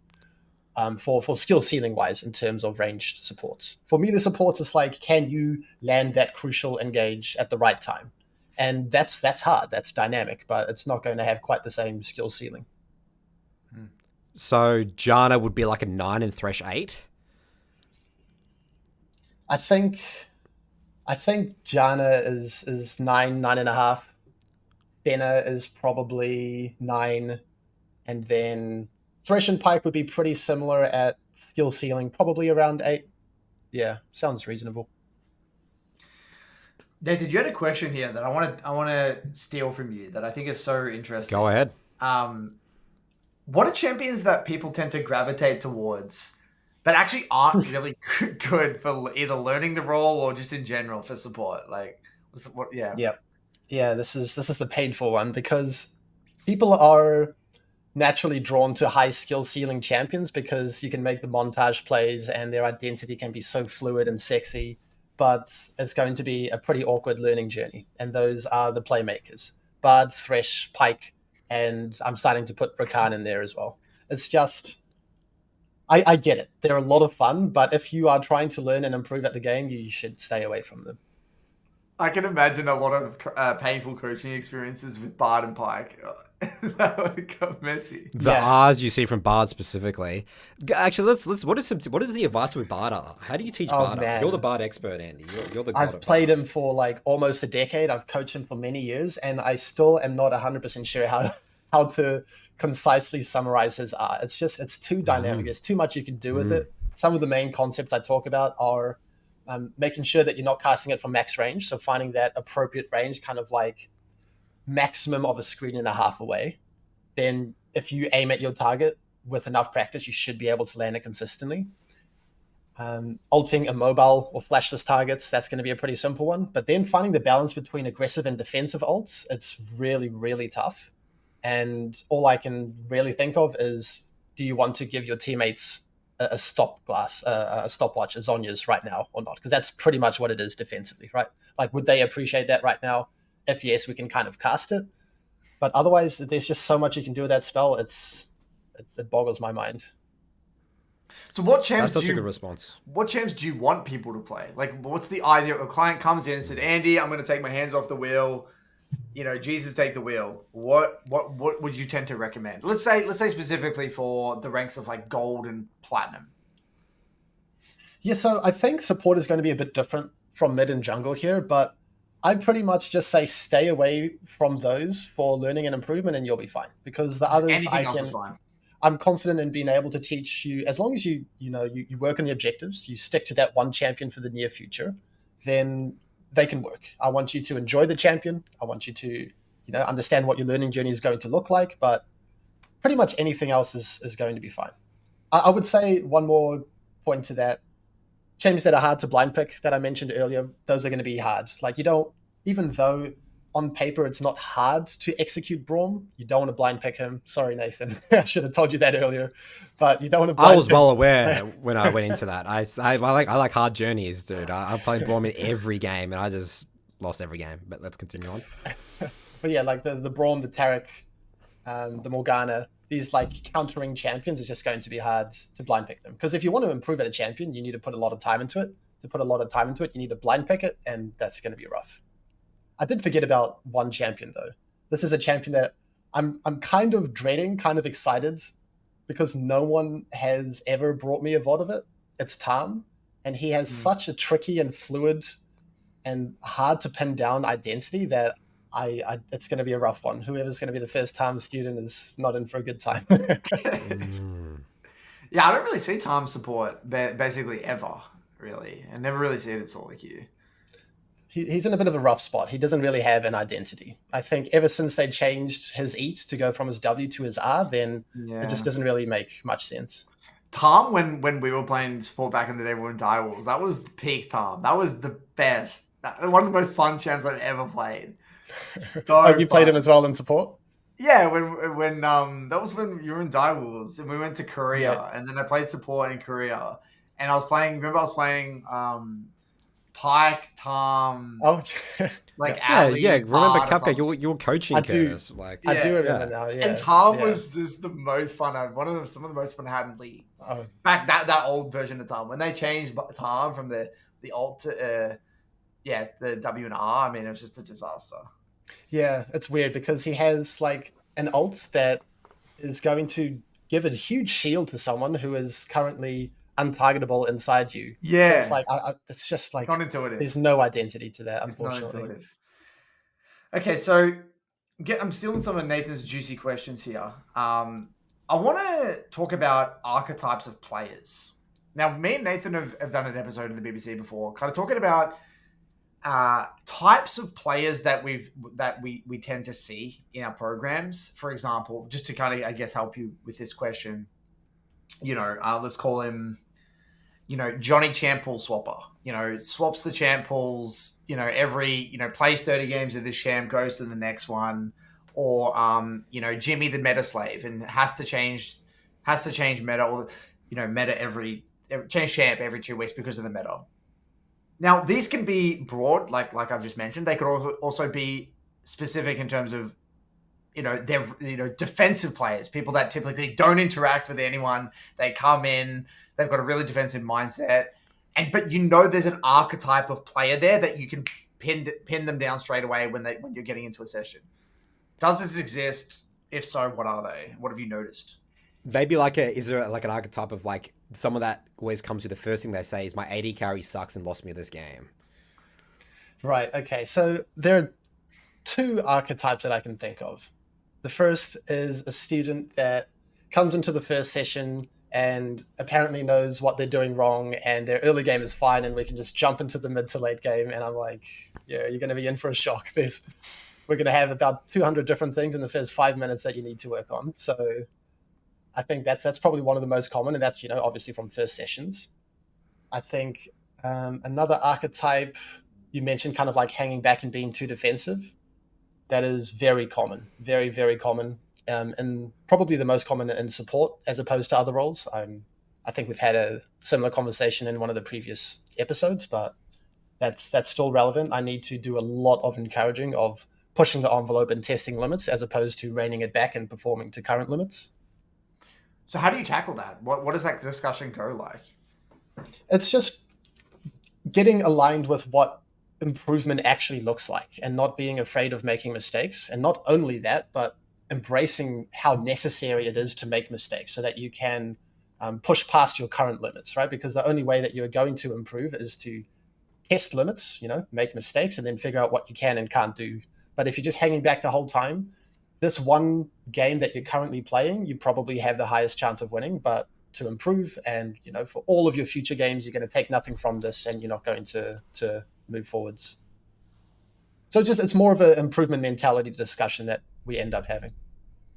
for skill ceiling wise in terms of ranged supports. For me, the supports is can you land that crucial engage at the right time? And that's hard, that's dynamic, but it's not going to have quite the same skill ceiling. So Janna would be like a 9 and Thresh 8? I think Janna is 9.5. Senna is probably 9, and then Thresh and Pike would be pretty similar at skill ceiling, probably around 8. Yeah, sounds reasonable. Nathan, you had a question here that I want to steal from you that I think is so interesting. Go ahead. What are champions that people tend to gravitate towards but actually aren't really good for either learning the role or just in general for support? Yeah, this is the painful one, because people are naturally drawn to high skill ceiling champions because you can make the montage plays and their identity can be so fluid and sexy, but it's going to be a pretty awkward learning journey. And those are the playmakers: Bard, Thresh, Pike, and I'm starting to put Rakan in there as well. It's just, I get it. They're a lot of fun, but if you are trying to learn and improve at the game, you should stay away from them. I can imagine a lot of painful coaching experiences with Bard and Pike. That would go messy. The R's you see from Bard specifically. Actually, what is the advice with Bard? How do you teach Bard? Man. You're the Bard expert, Andy. You're the. I've played him for almost a decade. I've coached him for many years, and I still am not 100% sure how to concisely summarize his R. It's too dynamic. There's too much you can do with it. Some of the main concepts I talk about are making sure that you're not casting it from max range. So finding that appropriate range, kind of like maximum of a screen and a half away. Then if you aim at your target with enough practice, you should be able to land it consistently. Ulting a mobile or flashless targets, that's going to be a pretty simple one. But then finding the balance between aggressive and defensive ults, it's really, really tough. And all I can really think of is, do you want to give your teammates a stopwatch, a Zonya's right now or not? Because that's pretty much what it is defensively, right? Like, would they appreciate that right now? If yes, we can kind of cast it. But otherwise, there's just so much you can do with that spell. It boggles my mind. So what champs That's such a good response. What champs do you want people to play? Like, what's the idea? A client comes in and said, "Andy, I'm going to take my hands off the wheel. You know, Jesus, take the wheel." What would you tend to recommend? Let's say specifically for the ranks of like gold and platinum. Yeah, so I think support is going to be a bit different from mid and jungle here, but I pretty much just say stay away from those for learning and improvement, and you'll be fine. Because the others, Anything else is fine. I'm confident in being able to teach you, as long as you work on the objectives, you stick to that one champion for the near future, then they can work. I want you to enjoy the champion. I want you to, understand what your learning journey is going to look like, but pretty much anything else is going to be fine. I would say one more point to that. Champions that are hard to blind pick that I mentioned earlier, those are going to be hard. Like, even though on paper it's not hard to execute Braum, you don't want to blind pick him. Sorry, Nathan. I should have told you that earlier. But you don't want to blind I was pick. well aware when I went into that. I like hard journeys, dude. I played Braum in every game, and I just lost every game. But let's continue on. But yeah, like the Braum, the Taric, the Morgana, these like countering champions is just going to be hard to blind pick them. Because if you want to improve at a champion, you need to put a lot of time into it. To put a lot of time into it, you need to blind pick it, and that's going to be rough. I did forget about one champion though. This is a champion that I'm kind of dreading, kind of excited, because no one has ever brought me a VOD of it. It's Tom, and he has such a tricky and fluid and hard to pin down identity that it's going to be a rough one. Whoever's going to be the first time student is not in for a good time. Yeah, I don't really see time support basically ever, really. I never really see it at solo queue. He's in a bit of a rough spot. He doesn't really have an identity. I think ever since they changed his EAT to go from his W to his R, then it just doesn't really make much sense. Tom, when we were playing support back in the day, when we were in Direwolves, that was the peak Tom. That was the best. One of the most fun champs I've ever played. You played him as well in support? Yeah, when that was when you were in Direwolves and we went to Korea, and then I played support in Korea, and I was playing Pike, Tom, like Ali, remember Cupcake? You were coaching Curtis. I do remember now. Yeah, and Tom was just the most fun. Some of the most fun I had in League. Back that old version of Tom when they changed Tom from the alt to the W and R. I mean, it was just a disaster. Yeah, it's weird because he has like an ult that is going to give a huge shield to someone who is currently untargetable inside you. Yeah, so it's like it's just like not intuitive. There's no identity to that, unfortunately. It's not intuitive. Okay, so I'm stealing some of Nathan's juicy questions here. I want to talk about archetypes of players. Now, me and Nathan have done an episode of the BBC before, kind of talking about types of players that we tend to see in our programs. For example, just to kind of, I guess, help you with this question, let's call him, Johnny Champool Swapper. Swaps the champ pools, every, plays 30 games of this champ, goes to the next one. Or, Jimmy the meta slave and has to change meta, or, meta change champ every 2 weeks because of the meta. Now, these can be broad, like I've just mentioned. They could also be specific in terms of, they're, defensive players, people that typically don't interact with anyone. They come in, they've got a really defensive mindset, but there's an archetype of player there that you can pin them down straight away when you're getting into a session. Does this exist? If so, what are they? What have you noticed? Maybe is there like an archetype of like someone that always comes to the first thing they say is my AD carry sucks and lost me this game? Right. Okay. So there are 2 archetypes that I can think of. The first is a student that comes into the first session and apparently knows what they're doing wrong, and their early game is fine, and we can just jump into the mid to late game. And I'm like, yeah, you're going to be in for a shock. We're going to have about 200 different things in the first 5 minutes that you need to work on. So I think that's probably one of the most common, and that's, obviously from first sessions. I think another archetype you mentioned, kind of like hanging back and being too defensive. That is very common, very, very common, and probably the most common in support as opposed to other roles. I think we've had a similar conversation in one of the previous episodes, but that's still relevant. I need to do a lot of encouraging, of pushing the envelope and testing limits as opposed to reining it back and performing to current limits. So how do you tackle that? What does that discussion go like? It's just getting aligned with what improvement actually looks like and not being afraid of making mistakes. And not only that, but embracing how necessary it is to make mistakes so that you can push past your current limits, right? Because the only way that you're going to improve is to test limits, make mistakes, and then figure out what you can and can't do. But if you're just hanging back the whole time, this one game that you're currently playing, you probably have the highest chance of winning. But to improve and, for all of your future games, you're going to take nothing from this and you're not going to move forwards. So it's more of an improvement mentality discussion that we end up having.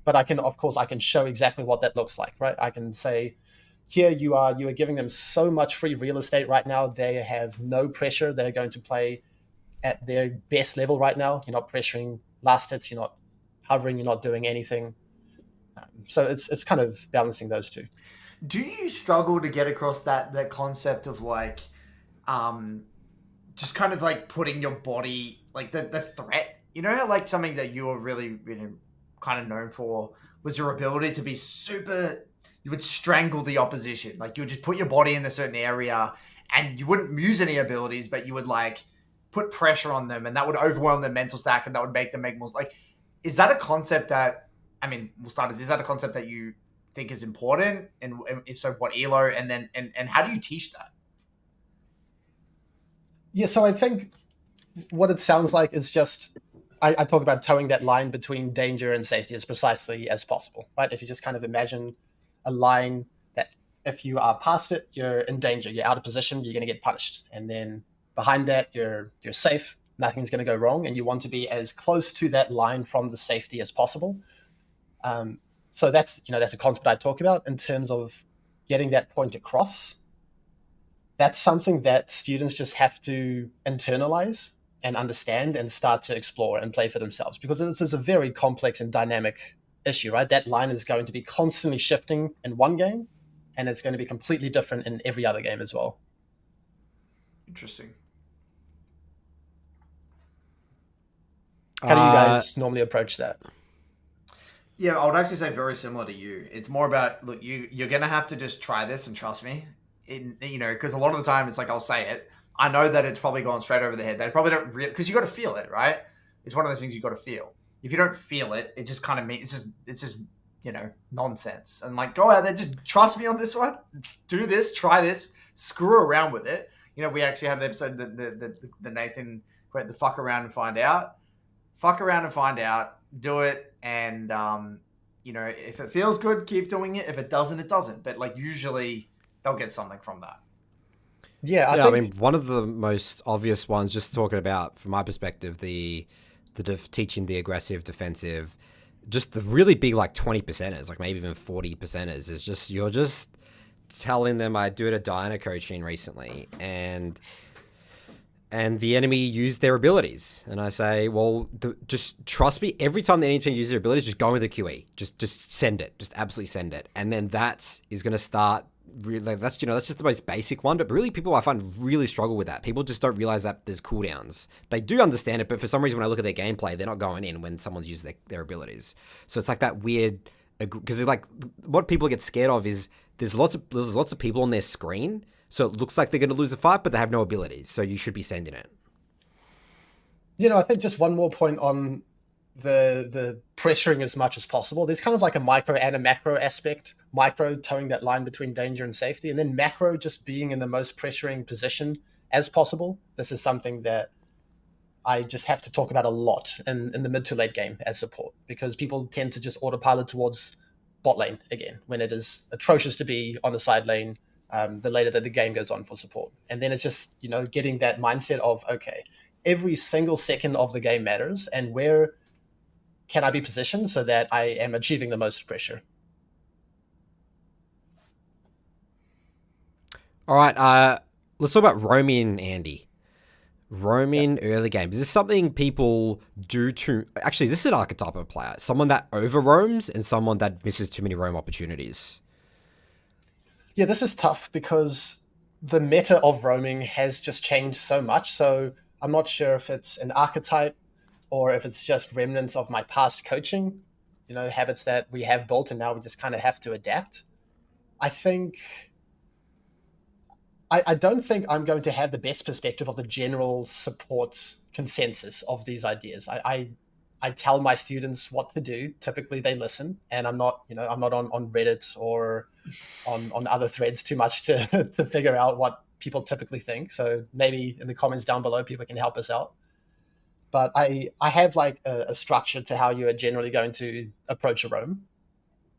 But I can show exactly what that looks like, right? I can say, here you are giving them so much free real estate right now. They have no pressure. They're going to play at their best level right now. You're not pressuring last hits. You're not hovering. You're not doing anything. So it's kind of balancing those two. Do you struggle to get across that concept of like, just kind of like putting your body, like the threat, like something that you were really, kind of known for was your ability to be super, you would strangle the opposition. Like you would just put your body in a certain area and you wouldn't use any abilities, but you would like put pressure on them and that would overwhelm their mental stack and that would make them make more. Like, is that a concept that, is that a concept that you think is important? And if so, what ELO? And then, and how do you teach that? Yeah, so I think what it sounds like is just, I talk about towing that line between danger and safety as precisely as possible, right? If you just kind of imagine a line that if you are past it, you're in danger, you're out of position, you're going to get punished. And then behind that, you're safe, nothing's going to go wrong. And you want to be as close to that line from the safety as possible. So that's a concept I talk about in terms of getting that point across. That's something that students just have to internalize and understand and start to explore and play for themselves, because this is a very complex and dynamic issue, right? That line is going to be constantly shifting in one game, and it's going to be completely different in every other game as well. Interesting. How do you guys normally approach that? Yeah, I would actually say very similar to you. It's more about, look, you're going to have to just try this and trust me. Because a lot of the time it's like, I'll say it. I know that it's probably gone straight over the head. They probably don't because you got to feel it, right? It's one of those things you got to feel. If you don't feel it, it just kind of means it's just nonsense. And like, go out there, just trust me on this one. Do this, try this, screw around with it. We actually had an episode the Nathan went the fuck around and find out. Fuck around and find out. Do it, and if it feels good, keep doing it. If it doesn't, it doesn't. But like usually, they'll get something from that. Yeah, I mean, one of the most obvious ones, just talking about from my perspective, the teaching the aggressive, defensive, just the really big like 20%ers, like maybe even 40%ers, is just you're just telling them. I do it at Diana coaching recently, and the enemy used their abilities, and I say, well, just trust me. Every time the enemy uses their abilities, just go with the QE, just send it, just absolutely send it, and then that is going to start. Really, that's just the most basic one, but really people I find really struggle with that. People just don't realize that there's cooldowns. They do understand it, but for some reason when I look at their gameplay, they're not going in when someone's used their abilities. So it's like that weird, because like what people get scared of is there's lots of people on their screen, so it looks like they're going to lose the fight, but they have no abilities, so you should be sending it. I think just one more point on the pressuring as much as possible. There's kind of like a micro and a macro aspect. Micro towing that line between danger and safety, and then macro just being in the most pressuring position as possible. This is something that I just have to talk about a lot in the mid to late game as support, because people tend to just autopilot towards bot lane again when it is atrocious to be on the side lane the later that the game goes on for support. And then it's just getting that mindset of, okay, every single second of the game matters, and where can I be positioned so that I am achieving the most pressure? All right. let's talk about roaming, Andy. Roaming early game. Is this something people do to... Actually, is this an archetype of player? Someone that over roams and someone that misses too many roam opportunities? Yeah, this is tough because the meta of roaming has just changed so much. So I'm not sure if it's an archetype or if it's just remnants of my past coaching, habits that we have built and now we just kind of have to adapt. I think I don't think I'm going to have the best perspective of the general support consensus of these ideas. I tell my students what to do. Typically they listen, and I'm not on Reddit or on other threads too much to to figure out what people typically think. So maybe in the comments down below people can help us out. But I have like a structure to how you are generally going to approach a roam.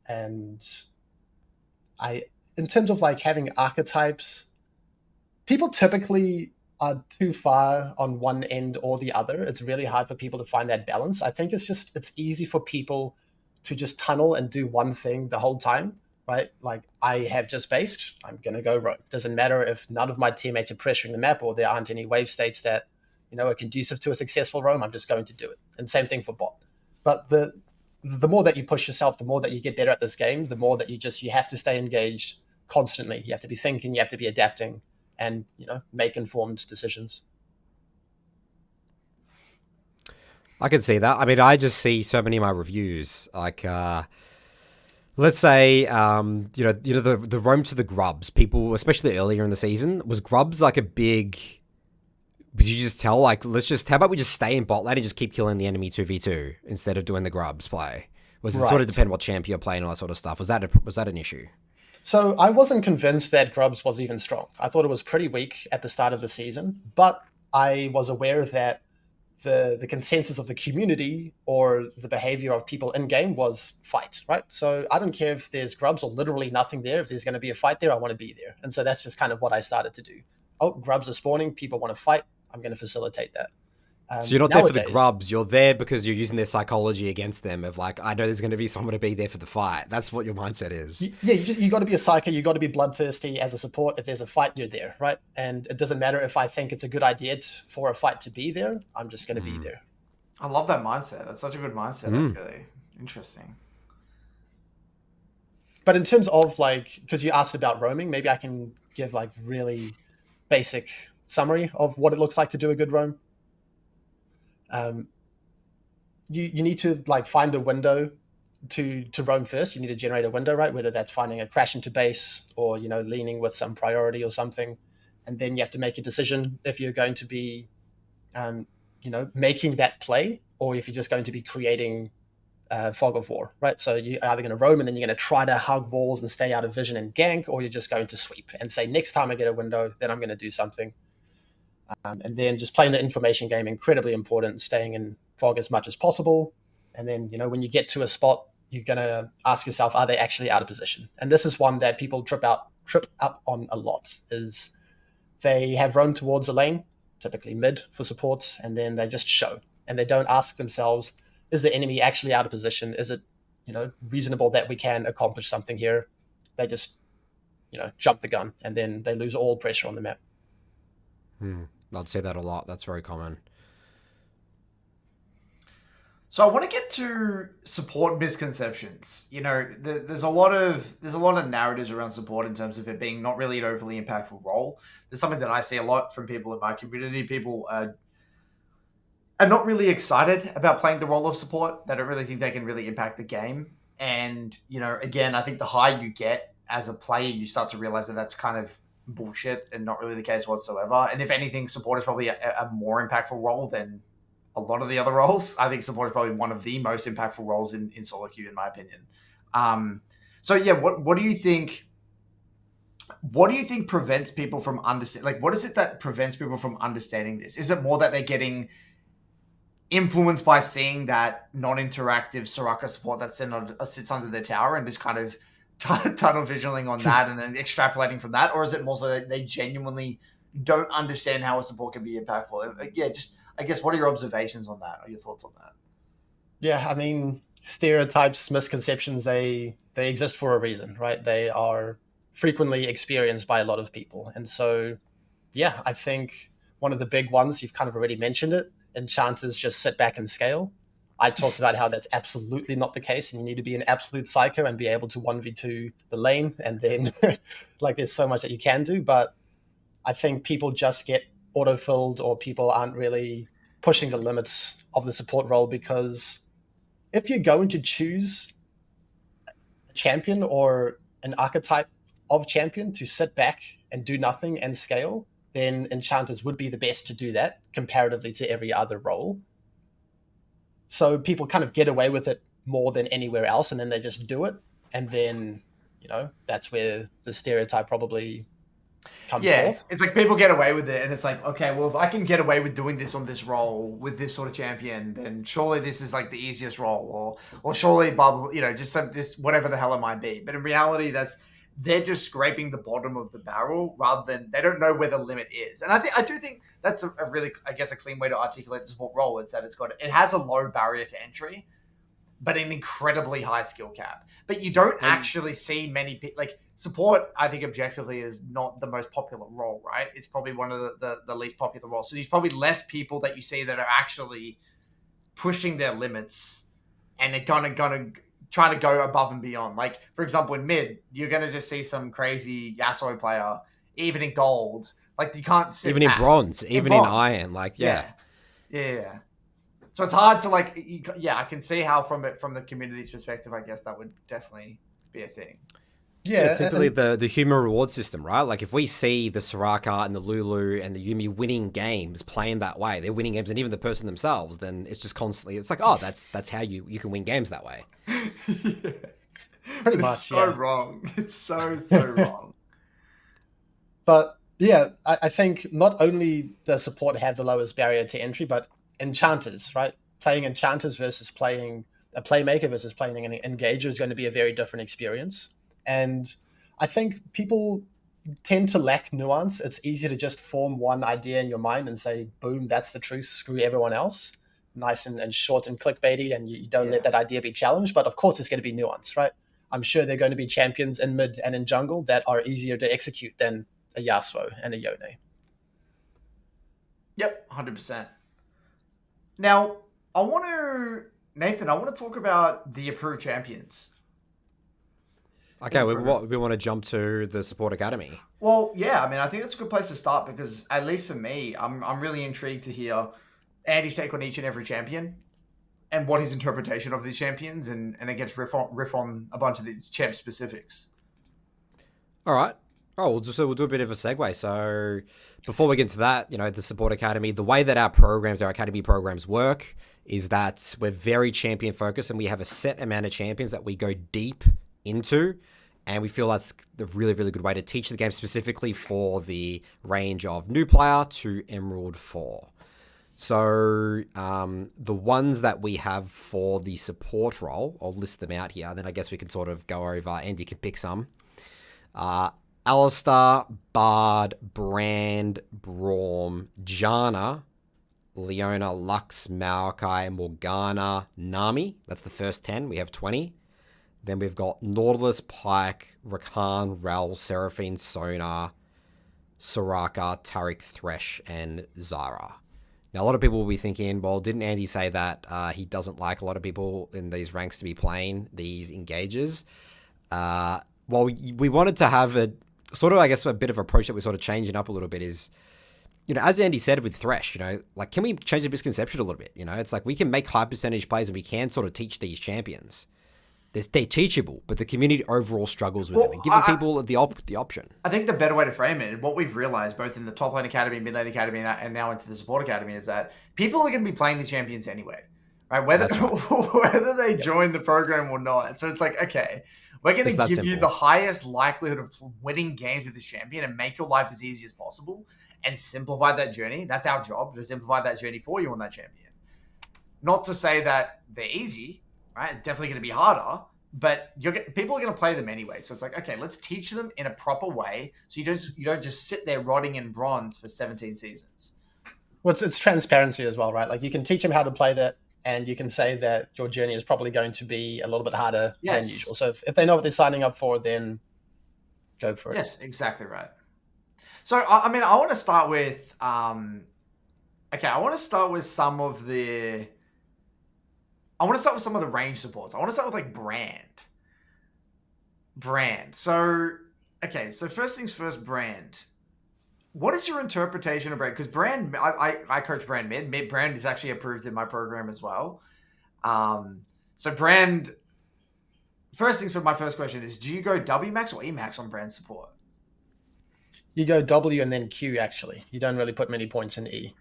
And in terms of like having archetypes, people typically are too far on one end or the other. It's really hard for people to find that balance. I think it's easy for people to just tunnel and do one thing the whole time, right? Like I have just based, I'm going to go roam. Doesn't matter if none of my teammates are pressuring the map or there aren't any wave states that, are conducive to a successful roam. I'm just going to do it. And same thing for bot. But the more that you push yourself, the more that you get better at this game, the more that you have to stay engaged constantly. You have to be thinking, you have to be adapting, and make informed decisions. I can see that. I mean, I just see so many of my reviews. Like, let's say, the roam to the grubs. People, especially earlier in the season, was grubs like a big... Did you just tell, like, how about we just stay in bot lane and just keep killing the enemy 2v2 instead of doing the grubs play? Was it sort of depend what champ you're playing and all that sort of stuff? Was that an issue? So I wasn't convinced that grubs was even strong. I thought it was pretty weak at the start of the season, but I was aware that the consensus of the community or the behavior of people in game was fight, right? So I don't care if there's grubs or literally nothing there. If there's going to be a fight there, I want to be there. And so that's just kind of what I started to do. Oh, grubs are spawning. People want to fight. I'm going to facilitate that. So you're not there for the grubs. You're there because you're using their psychology against them of like, I know there's going to be someone to be there for the fight. That's what your mindset is. Yeah, you got to be a psycho. You got to be bloodthirsty as a support. If there's a fight, you're there, right? And it doesn't matter if I think it's a good idea for a fight to be there. I'm just going to be there. I love that mindset. That's such a good mindset, actually. Interesting. But in terms of like, because you asked about roaming, maybe I can give like really basic summary of what it looks like to do a good roam. You need to like find a window to roam first. You need to generate a window, right? Whether that's finding a crash into base or leaning with some priority or something, and then you have to make a decision if you're going to be making that play or if you're just going to be creating fog of war, right? So you're either going to roam and then you're going to try to hug walls and stay out of vision and gank, or you're just going to sweep and say, next time I get a window, then I'm going to do something. And then just playing the information game, incredibly important, staying in fog as much as possible. And then, when you get to a spot, you're going to ask yourself, are they actually out of position? And this is one that people trip up on a lot, is they have roamed towards a lane, typically mid for supports, and then they just show. And they don't ask themselves, is the enemy actually out of position? Is it, reasonable that we can accomplish something here? They just, jump the gun, and then they lose all pressure on the map. I'd say that a lot. That's very common. So I want to get to support misconceptions. There's a lot of narratives around support in terms of it being not really an overly impactful role. There's something that I see a lot from people in my community. People are not really excited about playing the role of support. They don't really think they can really impact the game. And, again, I think the higher you get as a player, you start to realize that that's kind of bullshit and not really the case whatsoever. And if anything, support is probably a more impactful role than a lot of the other roles. I think support is probably one of the most impactful roles in solo queue, in my opinion. So yeah, what do you think? What do you think prevents people from understanding? Like, what is it that prevents people from understanding this? Is it more that they're getting influenced by seeing that non-interactive Soraka support that sits under their tower and just kind of tunnel visioning on that and then extrapolating from that? Or is it more so that they genuinely don't understand how a support can be impactful? Yeah, just, I guess, what are your observations on that or your thoughts on that? Yeah, I mean, stereotypes, misconceptions, they exist for a reason, right? They are frequently experienced by a lot of people. And so yeah, I think one of the big ones, you've kind of already mentioned it, enchanters just sit back and scale. I talked about how that's absolutely not the case, and you need to be an absolute psycho and be able to 1v2 the lane, and then like there's so much that you can do, but I think people just get autofilled, or people aren't really pushing the limits of the support role, because if you're going to choose a champion or an archetype of champion to sit back and do nothing and scale, then enchanters would be the best to do that comparatively to every other role. So people kind of get away with it more than anywhere else, and then they just do it. And then, that's where the stereotype probably comes forth. It's like people get away with it, and it's like, okay, well, if I can get away with doing this on this role with this sort of champion, then surely this is like the easiest role, or surely, just this whatever the hell it might be. But in reality, they're just scraping the bottom of the barrel rather than they don't know where the limit is. And I do think that's a really, I guess, a clean way to articulate the support role is that it has a low barrier to entry, but an incredibly high skill cap. But you don't actually see many people like support. I think objectively is not the most popular role, right? It's probably one of the least popular roles. So there's probably less people that you see that are actually pushing their limits and they're gonna trying to go above and beyond. Like, for example, in mid, you're gonna just see some crazy Yasuo player, even in gold. Like, you can't sit even in bronze, even in iron. Like, yeah. So it's hard to I can see how from the community's perspective, I guess that would definitely be a thing. Yeah, it's simply the human reward system, right? Like if we see the Soraka and the Lulu and the Yuumi winning games playing that way, they're winning games, and even the person themselves, then it's just constantly, it's like, oh, that's how you can win games that way. Pretty much, it's so wrong. It's so wrong. But yeah, I think not only does support have the lowest barrier to entry, but enchanters, right? Playing enchanters versus playing a playmaker versus playing an engager is going to be a very different experience. And I think people tend to lack nuance. It's easy to just form one idea in your mind and say, boom, that's the truth, screw everyone else. Nice and short and clickbaity, and you don't let that idea be challenged. But of course, there's going to be nuance, right? I'm sure there are going to be champions in mid and in jungle that are easier to execute than a Yasuo and a Yone. Yep, 100%. Now, Nathan, I want to talk about the approved champions. Okay, we want to jump to the support academy. Well, yeah, I mean, I think that's a good place to start because, at least for me, I'm really intrigued to hear Andy's take on each and every champion and what his interpretation of these champions, and I guess riff on a bunch of these champ specifics. All right. Oh, we'll do a bit of a segue. So before we get into that, the support academy, the way that our academy programs work is that we're very champion focused, and we have a set amount of champions that we go deep into, and we feel that's a really, really good way to teach the game specifically for the range of new player to Emerald 4. So the ones that we have for the support role, I'll list them out here, then I guess we can sort of go over, and you can pick some. Alistar, Bard, Brand, Braum, Janna, Leona, Lux, Maokai, Morgana, Nami. That's the first 10. We have 20. Then we've got Nautilus, Pike, Rakan, Rel, Seraphine, Sona, Soraka, Taric, Thresh, and Zara. Now, a lot of people will be thinking, well, didn't Andy say that he doesn't like a lot of people in these ranks to be playing these engagers? Well, we wanted to have a sort of, I guess, a bit of approach that we're sort of changing up a little bit is, as Andy said with Thresh, like, can we change the misconception a little bit? It's like we can make high percentage plays and we can sort of teach these champions. They're teachable, but the community overall struggles with them and giving people the option. I think the better way to frame it, and what we've realized both in the top lane academy, mid lane academy, and now into the support academy, is that people are going to be playing the champions anyway, right? Whether they join the program or not. So it's like, okay, we're going to give you the highest likelihood of winning games with this champion and make your life as easy as possible and simplify that journey. That's our job, to simplify that journey for you on that champion. Not to say that they're easy, right? Definitely going to be harder, but people are going to play them anyway. So it's like, okay, let's teach them in a proper way, so you don't just sit there rotting in bronze for 17 seasons. Well, it's transparency as well, right? Like, you can teach them how to play that, and you can say that your journey is probably going to be a little bit harder than usual. So if they know what they're signing up for, then go for it. Yes, exactly right. So I mean, I want to start with okay. I want to start with some of the. I want to start with some of the range supports. I want to start with like brand. So okay. So first things first, brand. What is your interpretation of brand? Because brand, I coach brand mid. Mid brand is actually approved in my program as well. So brand. First things for my first question is: do you go W max or E max on brand support? You go W and then Q, actually. You don't really put many points in E.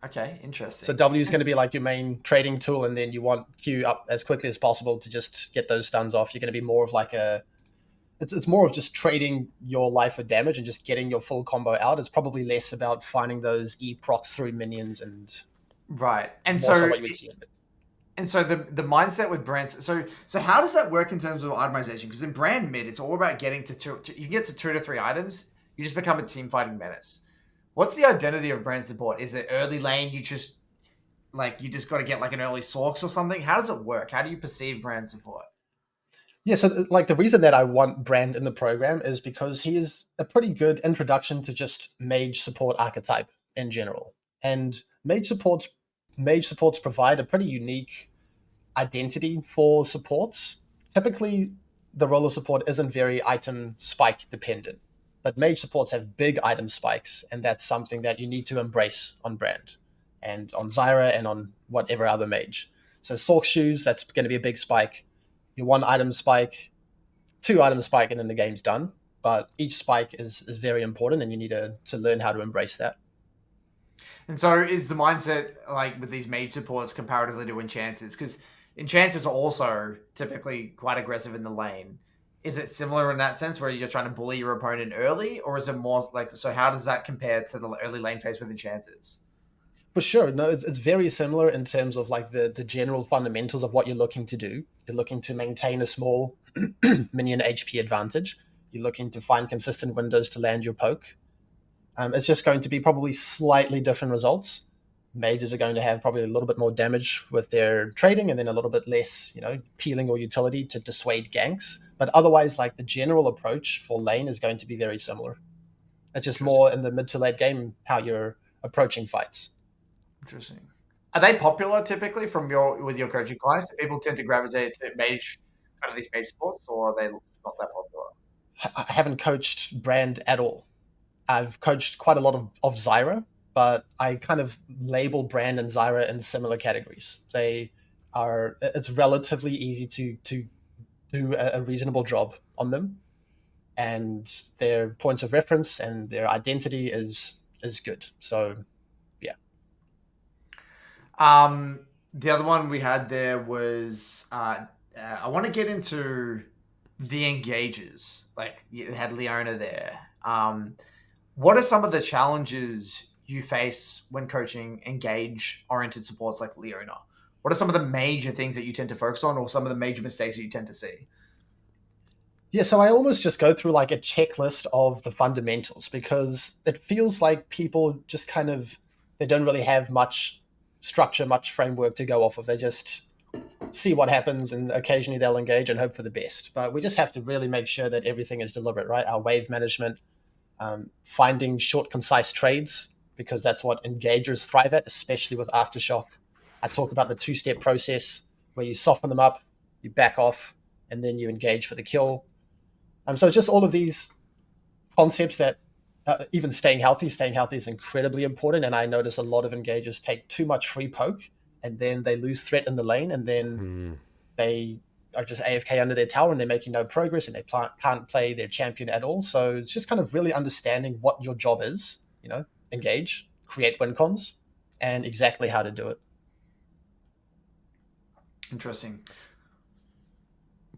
Okay, interesting. So W is going to be like your main trading tool, and then you want Q up as quickly as possible to just get those stuns off. You're going to be more of like it's more of just trading your life with damage and just getting your full combo out. It's probably less about finding those E procs through minions and right. And more so what you would see in it. And so the mindset with brands. So how does that work in terms of itemization? Because in brand mid, it's all about getting to you can get to 2 to 3 items. You just become a team fighting menace. What's the identity of brand support? Is it early lane? You just got to get like an early Sorks or something. How does it work? How do you perceive brand support? Yeah, so like the reason that I want Brand in the program is because he is a pretty good introduction to just mage support archetype in general. And mage supports provide a pretty unique identity for supports. Typically, the role of support isn't very item spike dependent, but mage supports have big item spikes, and that's something that you need to embrace on Brand and on Zyra and on whatever other mage. So Sork shoes, that's going to be a big spike. Your 1 item spike, 2 item spike, and then the game's done. But each spike is very important, and you need to learn how to embrace that. And so is the mindset like with these mage supports comparatively to enchanters? Because enchanters are also typically quite aggressive in the lane. Is it similar in that sense where you're trying to bully your opponent early, or is it more like, so how does that compare to the early lane phase with enchanters? For sure. No, it's very similar in terms of like the general fundamentals of what you're looking to do. You're looking to maintain a small minion HP advantage. You're looking to find consistent windows to land your poke. It's just going to be probably slightly different results. Mages are going to have probably a little bit more damage with their trading and then a little bit less, peeling or utility to dissuade ganks. But otherwise, like the general approach for lane is going to be very similar. It's just more in the mid to late game how you're approaching fights. Interesting. Are they popular typically with your coaching clients? Do people tend to gravitate to mage, kind of these mage sports, or are they not that popular? I haven't coached Brand at all. I've coached quite a lot of Zyra, but I kind of label Brand and Zyra in similar categories. It's relatively easy to do a reasonable job on them, and their points of reference and their identity is good. So the other one we had there was I want to get into the Engagers. Like you had Leona there. What are some of the challenges you face when coaching engage-oriented supports like Leona? What are some of the major things that you tend to focus on, or some of the major mistakes that you tend to see? Yeah, so I almost just go through like a checklist of the fundamentals because it feels like people just they don't really have much structure, much framework to go off of. They just see what happens and occasionally they'll engage and hope for the best. But we just have to really make sure that everything is deliberate, right? Our wave management, finding short, concise trades, because that's what engagers thrive at, especially with Aftershock. I talk about the 2-step process where you soften them up, you back off, and then you engage for the kill. So it's just all of these concepts that even staying healthy is incredibly important. And I notice a lot of engagers take too much free poke and then they lose threat in the lane and then they are just AFK under their tower and they're making no progress and they can't play their champion at all. So it's just kind of really understanding what your job is, engage, create win cons, and exactly how to do it. Interesting.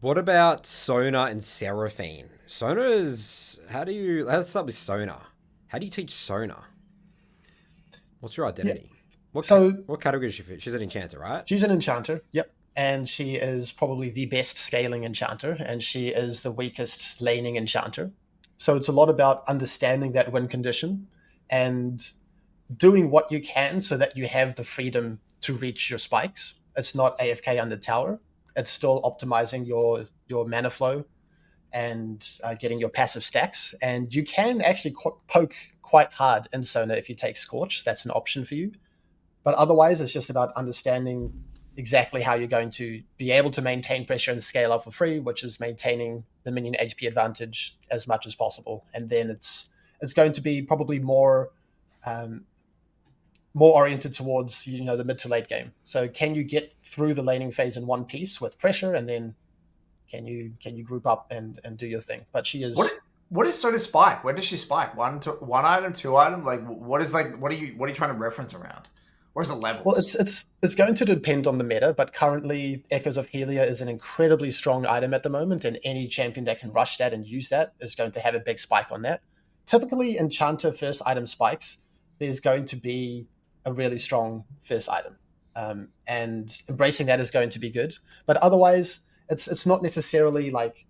What about Sona and Seraphine? Let's start with Sona. How do you teach Sona? What's your identity? Yeah. What category is she fit? She's an enchanter, right? She's an enchanter, yep. And she is probably the best scaling enchanter, and she is the weakest laning enchanter. So it's a lot about understanding that win condition and doing what you can so that you have the freedom to reach your spikes. It's not AFK under tower. It's still optimizing your mana flow and getting your passive stacks. And you can actually poke quite hard in Sona if you take Scorch. That's an option for you. But otherwise, it's just about understanding exactly how you're going to be able to maintain pressure and scale up for free, which is maintaining the minion HP advantage as much as possible. And then it's going to be probably more oriented towards the mid to late game. So can you get through the laning phase in one piece with pressure, and then can you group up and do your thing? But she is. What is Sona spike? Where does she spike? One item, two item? Like what are you trying to reference around? Where's the levels? Well, it's going to depend on the meta, but currently Echoes of Helia is an incredibly strong item at the moment, and any champion that can rush that and use that is going to have a big spike on that. Typically, Enchanter first item spikes, there's going to be a really strong first item, and embracing that is going to be good. But otherwise, it's not necessarily like,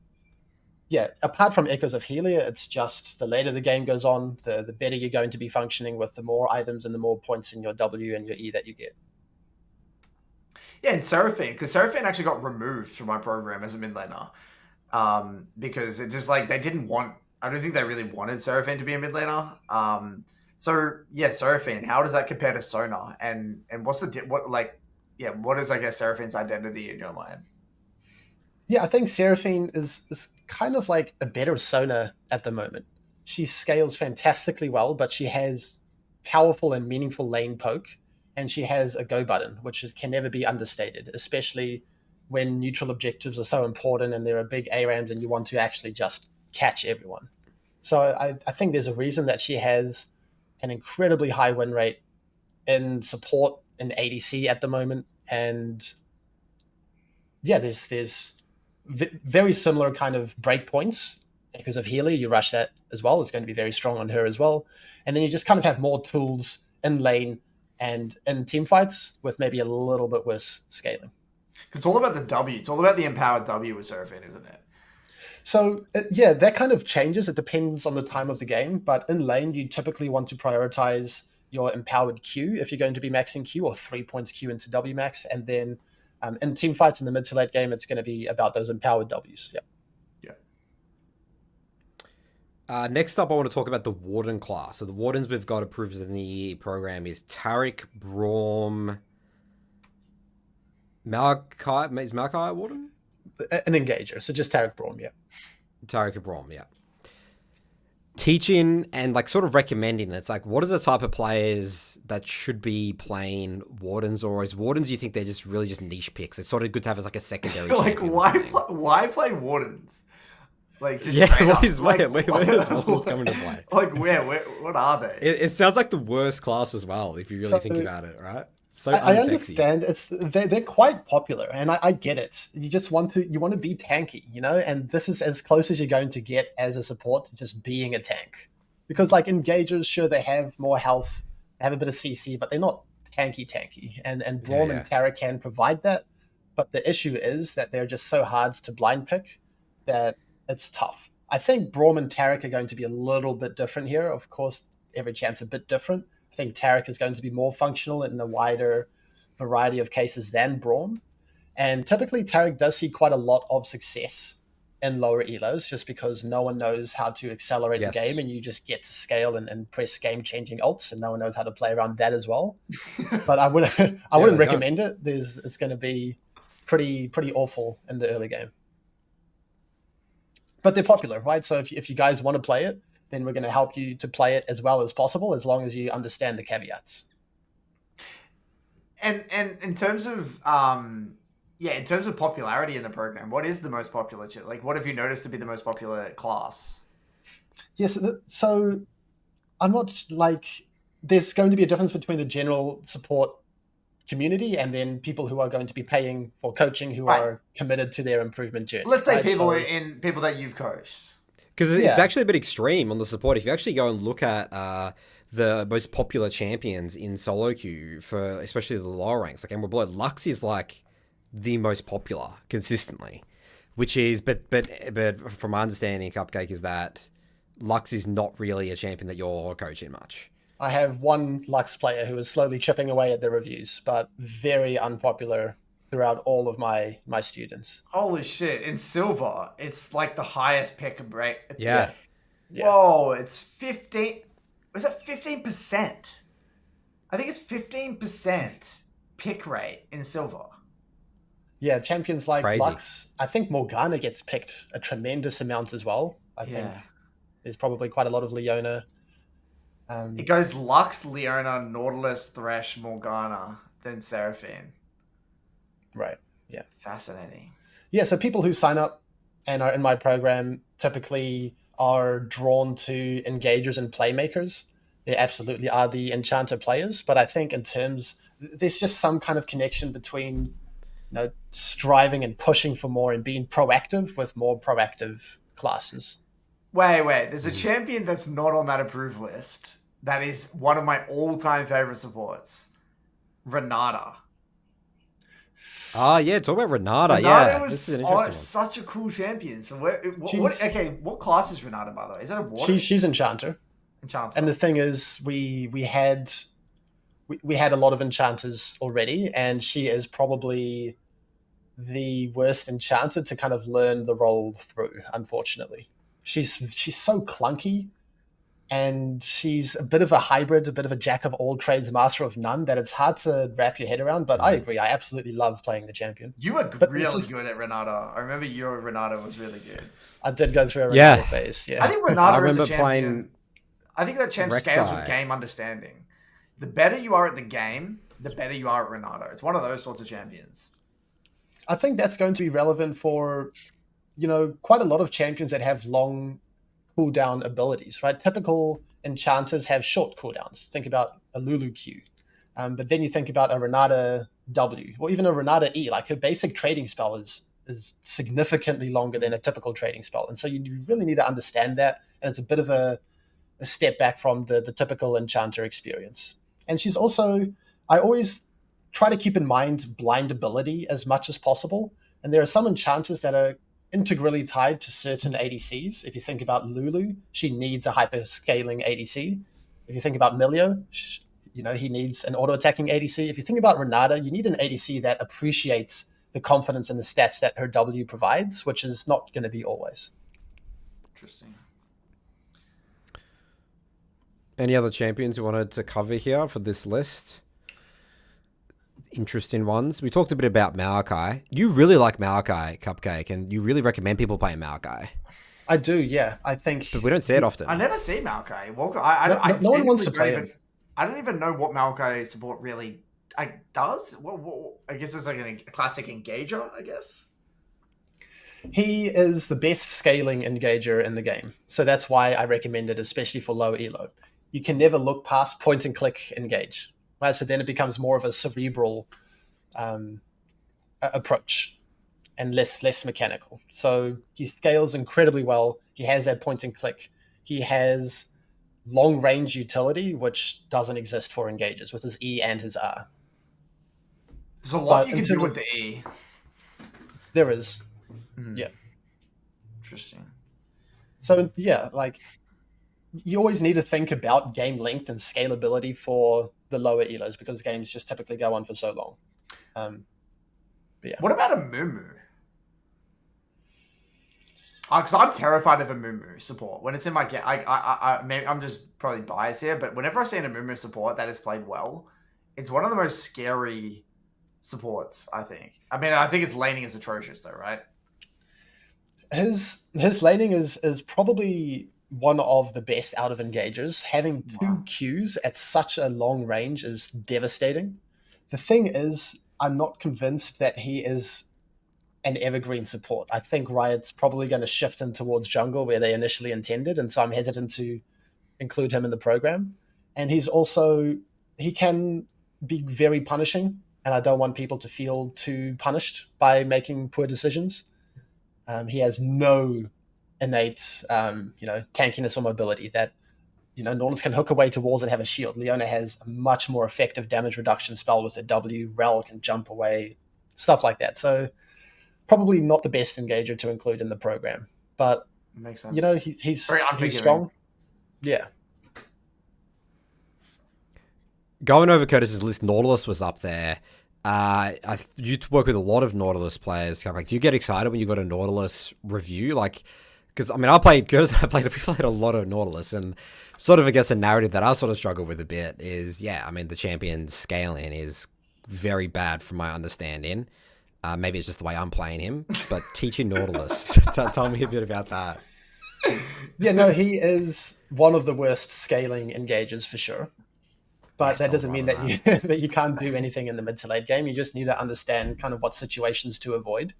apart from Echoes of Helia, it's just the later the game goes on, the better you're going to be functioning with the more items and the more points in your W and your E that you get. Yeah, and Seraphine, because Seraphine actually got removed from my program as a mid laner, because it just they didn't want. I don't think they really wanted Seraphine to be a mid laner. So yeah, Seraphine, how does that compare to Sona? And what's what is Seraphine's identity in your mind? Yeah, I think Seraphine is kind of like a better Sona at the moment. She scales fantastically well, but she has powerful and meaningful lane poke, and she has a go button, which can never be understated, especially when neutral objectives are so important and there are big ARAMs and you want to actually just catch everyone. So I think there's a reason that she has an incredibly high win rate in support in ADC at the moment. And yeah, there's very similar kind of breakpoints because of Healy. You rush that as well. It's going to be very strong on her as well. And then you just kind of have more tools in lane and in team fights with maybe a little bit worse scaling. It's all about the W. It's all about the empowered W with Seraphine, isn't it? So, yeah, that kind of changes. It depends on the time of the game. But in lane, you typically want to prioritize your empowered Q if you're going to be maxing Q, or 3 points Q into W max. And then in team fights in the mid to late game, it's going to be about those empowered Ws. Yeah. Next up, I want to talk about the Warden class. So the Wardens we've got approved in the program is Taric, Braum, Maokai. Is Maokai a Warden? An Engager. So just Taric, Braum, yeah. Taric and Braum, yeah. Teaching and sort of recommending. It's what are the type of players that should be playing Wardens, or as Wardens you think they're just really just niche picks? It's sort of good to have as a secondary. Why play Wardens? Just where's Wardens coming to play? Where? What are they? It sounds like the worst class as well, if you really think about it, right? So I understand they're quite popular, and I get it. You just want to be tanky, and this is as close as you're going to get as a support to just being a tank. Because Engagers, sure, they have more health, they have a bit of CC, but they're not tanky. And Braum and Taric can provide that. But the issue is that they're just so hard to blind pick that it's tough. I think Braum and Taric are going to be a little bit different here. Of course, every champ's a bit different. I think Taric is going to be more functional in a wider variety of cases than Braum. And typically, Taric does see quite a lot of success in lower elos, just because no one knows how to accelerate the game, and you just get to scale and press game-changing ults, and no one knows how to play around that as well. But I wouldn't recommend it. It's going to be pretty awful in the early game. But they're popular, right? So if you guys want to play it, then we're going to help you to play it as well as possible, as long as you understand the caveats. And in terms of popularity in the program, what is the most popular? What have you noticed to be the most popular class? Yes, so I'm not there's going to be a difference between the general support community and then people who are going to be paying for coaching, who are committed to their improvement journey. Let's say people that you've coached. Because it's actually a bit extreme on the support. If you actually go and look at the most popular champions in solo queue, for especially the lower ranks, Emerald Blood, Lux is the most popular consistently. Which is, but from my understanding, Cupcake, is that Lux is not really a champion that you're coaching much. I have one Lux player who is slowly chipping away at the reviews, but very unpopular throughout all of my students. Holy shit! In silver, it's like the highest pick rate. Yeah. Yeah. Whoa! It's 15. Was it 15%? I think it's 15% pick rate in silver. Yeah, champions like Crazy. Lux. I think Morgana gets picked a tremendous amount as well. I think there's probably quite a lot of Leona. It goes Lux, Leona, Nautilus, Thresh, Morgana, then Seraphine. Right. Yeah. Fascinating. Yeah, so people who sign up and are in my program typically are drawn to engagers and playmakers. They absolutely are the enchanter players, but I think in terms, there's just some kind of connection between striving and pushing for more and being proactive with more proactive classes. Wait. There's a champion that's not on that approved list. That is one of my all-time favorite supports. Renata. Ah, yeah, talk about Renata. Renata This is was an interesting one. such a cool champion. So what class is Renata, by the way? Is that a Warden? She's enchanter. Enchanter. And the thing is, we had a lot of enchanters already, and she is probably the worst enchanter to kind of learn the role through, unfortunately. She's so clunky, and she's a bit of a hybrid, a bit of a jack of all trades, master of none, that it's hard to wrap your head around. But I agree, I absolutely love playing the champion. You were really good at Renata. I remember your Renata was really good. I did go through a Renata phase. Yeah, I think Renata is a champion. Playing I think that champ scales with game understanding. The better you are at the game, the better you are at Renata. It's one of those sorts of champions. I think that's going to be relevant for, quite a lot of champions that have long cooldown abilities, right? Typical enchanters have short cooldowns. Think about a Lulu Q. But then you think about a Renata W, or even a Renata E. Like, her basic trading spell is significantly longer than a typical trading spell. And so you really need to understand that. And it's a bit of a step back from the typical enchanter experience. And she's also, I always try to keep in mind blind ability as much as possible. And there are some enchanters that are integrally tied to certain ADCs. If you think about Lulu, she needs a hyper-scaling ADC. If you think about Milio, he needs an auto-attacking ADC. If you think about Renata, you need an ADC that appreciates the confidence and the stats that her W provides, which is not going to be always. Interesting. Any other champions you wanted to cover here for this list? Interesting ones. We talked a bit about Maokai. You really like Maokai, Cupcake, and you really recommend people playing Maokai. I do, yeah. I think... But we don't see it often. I never see Maokai. No one wants to play him. I don't even know what Maokai support really does. I guess it's like a classic engager, I guess. He is the best scaling engager in the game. So that's why I recommend it, especially for low elo. You can never look past point and click engage. Right? So then it becomes more of a cerebral approach and less mechanical. So he scales incredibly well. He has that point and click. He has long range utility, which doesn't exist for engagers with his E and his R. There's a lot you can do with the E. There is. Yeah. Interesting. So yeah, like, you always need to think about game length and scalability for the lower elos, because games just typically go on for so long. But yeah. What about Amumu? Because I'm terrified of Amumu support. When it's in my game, I'm just probably biased here, but whenever I see an Amumu support that is played well, it's one of the most scary supports, I think. I mean, I think his laning is atrocious though, right? His laning is probably one of the best out of engagers. Having two Qs at such a long range is devastating. The thing is, I'm not convinced that he is an evergreen support. I think Riot's probably going to shift him towards jungle where they initially intended, and so I'm hesitant to include him in the program. And he can be very punishing, and I don't want people to feel too punished by making poor decisions. He has no innate, tankiness or mobility that, Nautilus can hook away to walls and have a shield. Leona has a much more effective damage reduction spell with a W. Rel can jump away, stuff like that. So probably not the best engager to include in the program, but it makes sense. He's strong. Yeah. Going over Curtis's list, Nautilus was up there. You work with a lot of Nautilus players. Like, do you get excited when you got a Nautilus review? Like, because I mean, I played a lot of Nautilus, and sort of I guess a narrative that I sort of struggle with a bit is, yeah, I mean, the champion scaling is very bad from my understanding. Maybe it's just the way I'm playing him, but teaching Nautilus. Tell me a bit about that. Yeah, no, he is one of the worst scaling engagers for sure. But that doesn't mean that you that you can't do anything in the mid to late game. You just need to understand kind of what situations to avoid.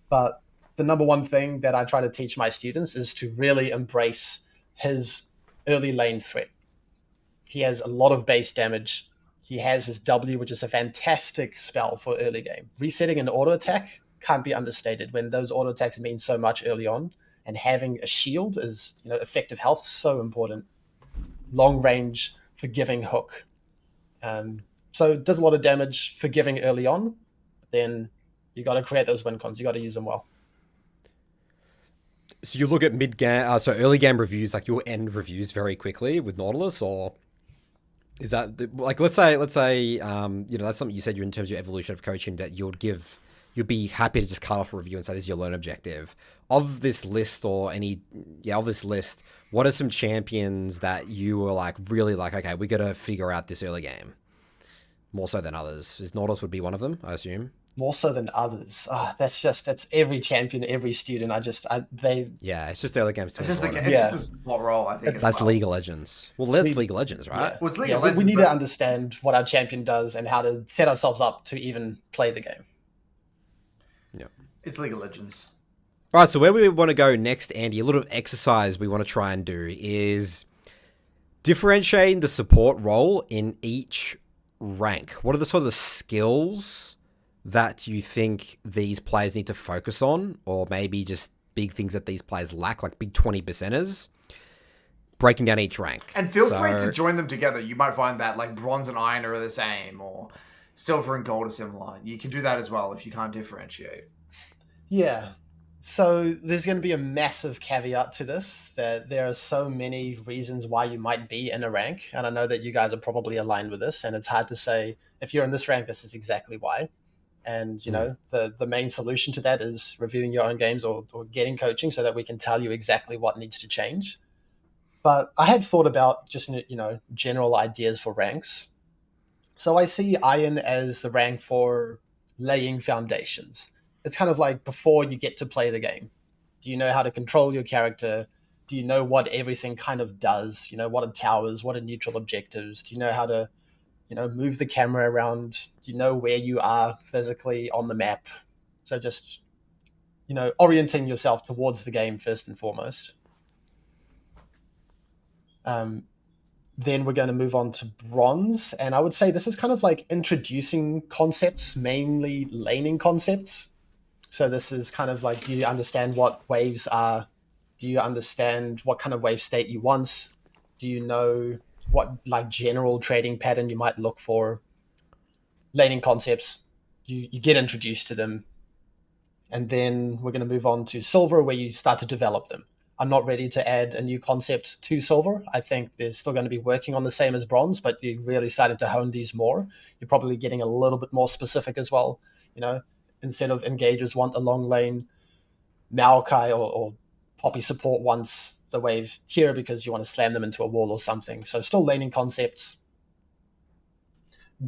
But the number one thing that I try to teach my students is to really embrace his early lane threat. He has a lot of base damage. He has his W, which is a fantastic spell for early game. Resetting an auto attack can't be understated when those auto attacks mean so much early on. And having a shield is, effective health, so important. Long range, forgiving hook. So it does a lot of damage forgiving early on. Then you got to create those win cons. You got to use them well. So you look at mid game, so early game reviews, like you'll end reviews very quickly with Nautilus, or is that like let's say that's something you said in terms of your evolution of coaching that you'd be happy to just cut off a review and say this is your learn objective of this list what are some champions that you were like really like, okay, we got to figure out this early game more so than others? Is Nautilus would be one of them, I assume? More so than others. That's every champion, every student. It's just early games too. It's just the spot roll, I think. That's League of Legends. Well, that's League of Legends, right? Yeah. Well, it's League of Legends. We need to understand what our champion does and how to set ourselves up to even play the game. Yeah, it's League of Legends. All right, so where we want to go next, Andy, a little exercise we want to try and do is differentiating the support role in each rank. What are the sort of the skills that you think these players need to focus on, or maybe just big things that these players lack, like big 20%ers, breaking down each rank. And feel free to join them together. You might find that like bronze and iron are the same, or silver and gold are similar. You can do that as well if you can't differentiate. Yeah. So there's going to be a massive caveat to this, that there are so many reasons why you might be in a rank. And I know that you guys are probably aligned with this, and it's hard to say if you're in this rank, this is exactly why. And, the main solution to that is reviewing your own games or getting coaching so that we can tell you exactly what needs to change. But I have thought about just, general ideas for ranks. So I see Iron as the rank for laying foundations. It's kind of like before you get to play the game. Do you know how to control your character? Do you know what everything kind of does? What are towers? What are neutral objectives? Do you know how to move the camera around? Do you know where you are physically on the map? So just, orienting yourself towards the game first and foremost. Then we're going to move on to bronze. And I would say this is kind of like introducing concepts, mainly laning concepts. So this is kind of like, do you understand what waves are? Do you understand what kind of wave state you want? Do you know what like general trading pattern you might look for? Laning concepts, you get introduced to them. And then we're going to move on to silver, where you start to develop them. I'm not ready to add a new concept to silver. I think they're still going to be working on the same as bronze, but you're really starting to hone these more. You're probably getting a little bit more specific as well. Instead of engagers want a long lane, Maokai or Poppy support wants the wave here because you want to slam them into a wall or something. So still laning concepts.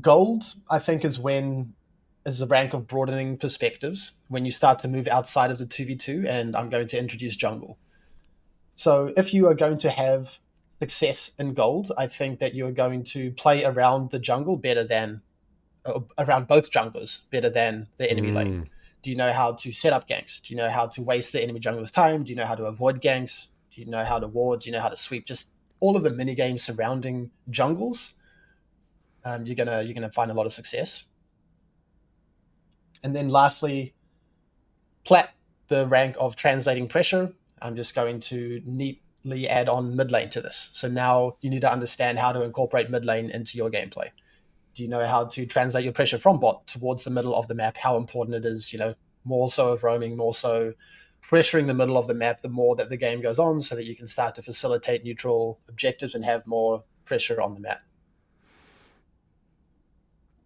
Gold, I think, is the rank of broadening perspectives, when you start to move outside of the 2v2, and I'm going to introduce jungle. So if you are going to have success in gold, I think that you're going to play around the jungle better than around both junglers better than the enemy lane. Do you know how to set up ganks? Do you know how to waste the enemy jungler's time? Do you know how to avoid ganks? Do you know how to ward? Do you know how to sweep? Just all of the mini games surrounding jungles. You're gonna find a lot of success. And then lastly, plat, the rank of translating pressure. I'm just going to neatly add on mid lane to this. So now you need to understand how to incorporate mid lane into your gameplay. Do you know how to translate your pressure from bot towards the middle of the map? How important it is, more so of roaming, more so pressuring the middle of the map the more that the game goes on, so that you can start to facilitate neutral objectives and have more pressure on the map.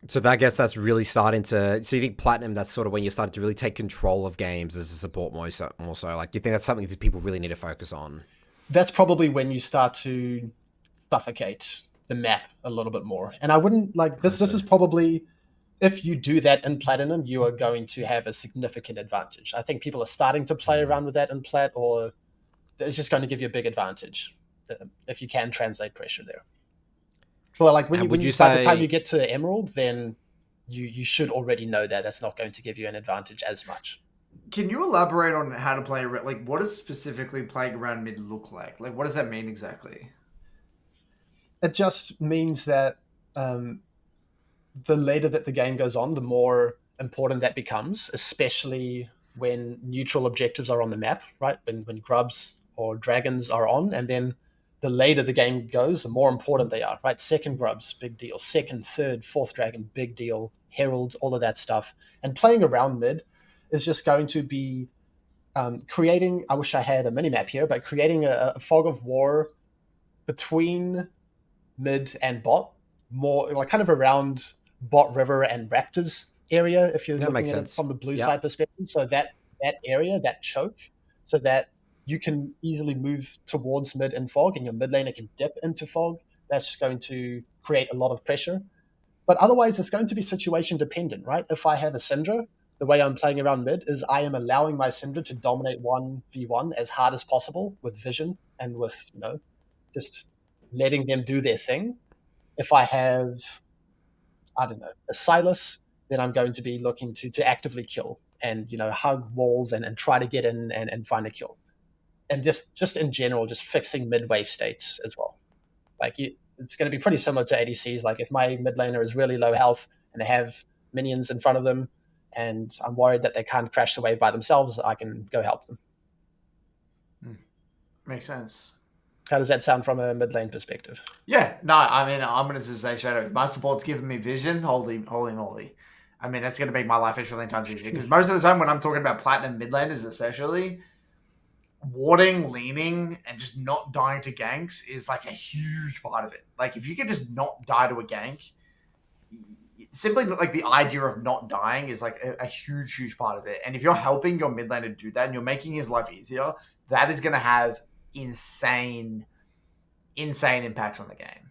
So I guess that's really starting to. So you think platinum? That's sort of when you started to really take control of games as a support more so. Like, do you think that's something that people really need to focus on? That's probably when you start to suffocate the map a little bit more. And I wouldn't like this. This is probably, if you do that in platinum, you are going to have a significant advantage. I think people are starting to play around with that in plat, or it's just going to give you a big advantage if you can translate pressure there. So like by the time you get to emerald, then you should already know that that's not going to give you an advantage as much. Can you elaborate on how to play? Like, what does specifically playing around mid look like? Like, what does that mean exactly? It just means that the later that the game goes on, the more important that becomes, especially when neutral objectives are on the map, right? When grubs or dragons are on, and then the later the game goes, the more important they are, right? Second grubs, big deal. Second, third, fourth dragon, big deal. Herald, all of that stuff. And playing around mid is just going to be creating, I wish I had a mini-map here, but creating a fog of war between mid and bot, more like kind of around bot river and raptors area, if you're looking at it from the blue side perspective. So that area, that choke, so that you can easily move towards mid and fog, and your mid laner can dip into fog. That's going to create a lot of pressure. But otherwise, it's going to be situation dependent, right? If I have a Syndra, the way I'm playing around mid is I am allowing my Syndra to dominate 1v1 as hard as possible with vision and with, just letting them do their thing. If I have, I don't know, a Silas, then I'm going to be looking to actively kill and, hug walls and try to get in and find a kill. And just in general, just fixing mid-wave states as well. Like, it's going to be pretty similar to ADCs. Like, if my mid laner is really low health and they have minions in front of them and I'm worried that they can't crash the wave by themselves, I can go help them. Makes sense. How does that sound from a mid lane perspective? Yeah, no, I mean, I'm going to say straight out, if my support's giving me vision, holy moly. I mean, that's going to make my life a trillion times easier. Because most of the time when I'm talking about platinum mid laners especially, warding, leaning, and just not dying to ganks is like a huge part of it. Like, if you can just not die to a gank, simply like the idea of not dying is like a huge part of it. And if you're helping your mid laner do that and you're making his life easier, that is going to have insane impacts on the game.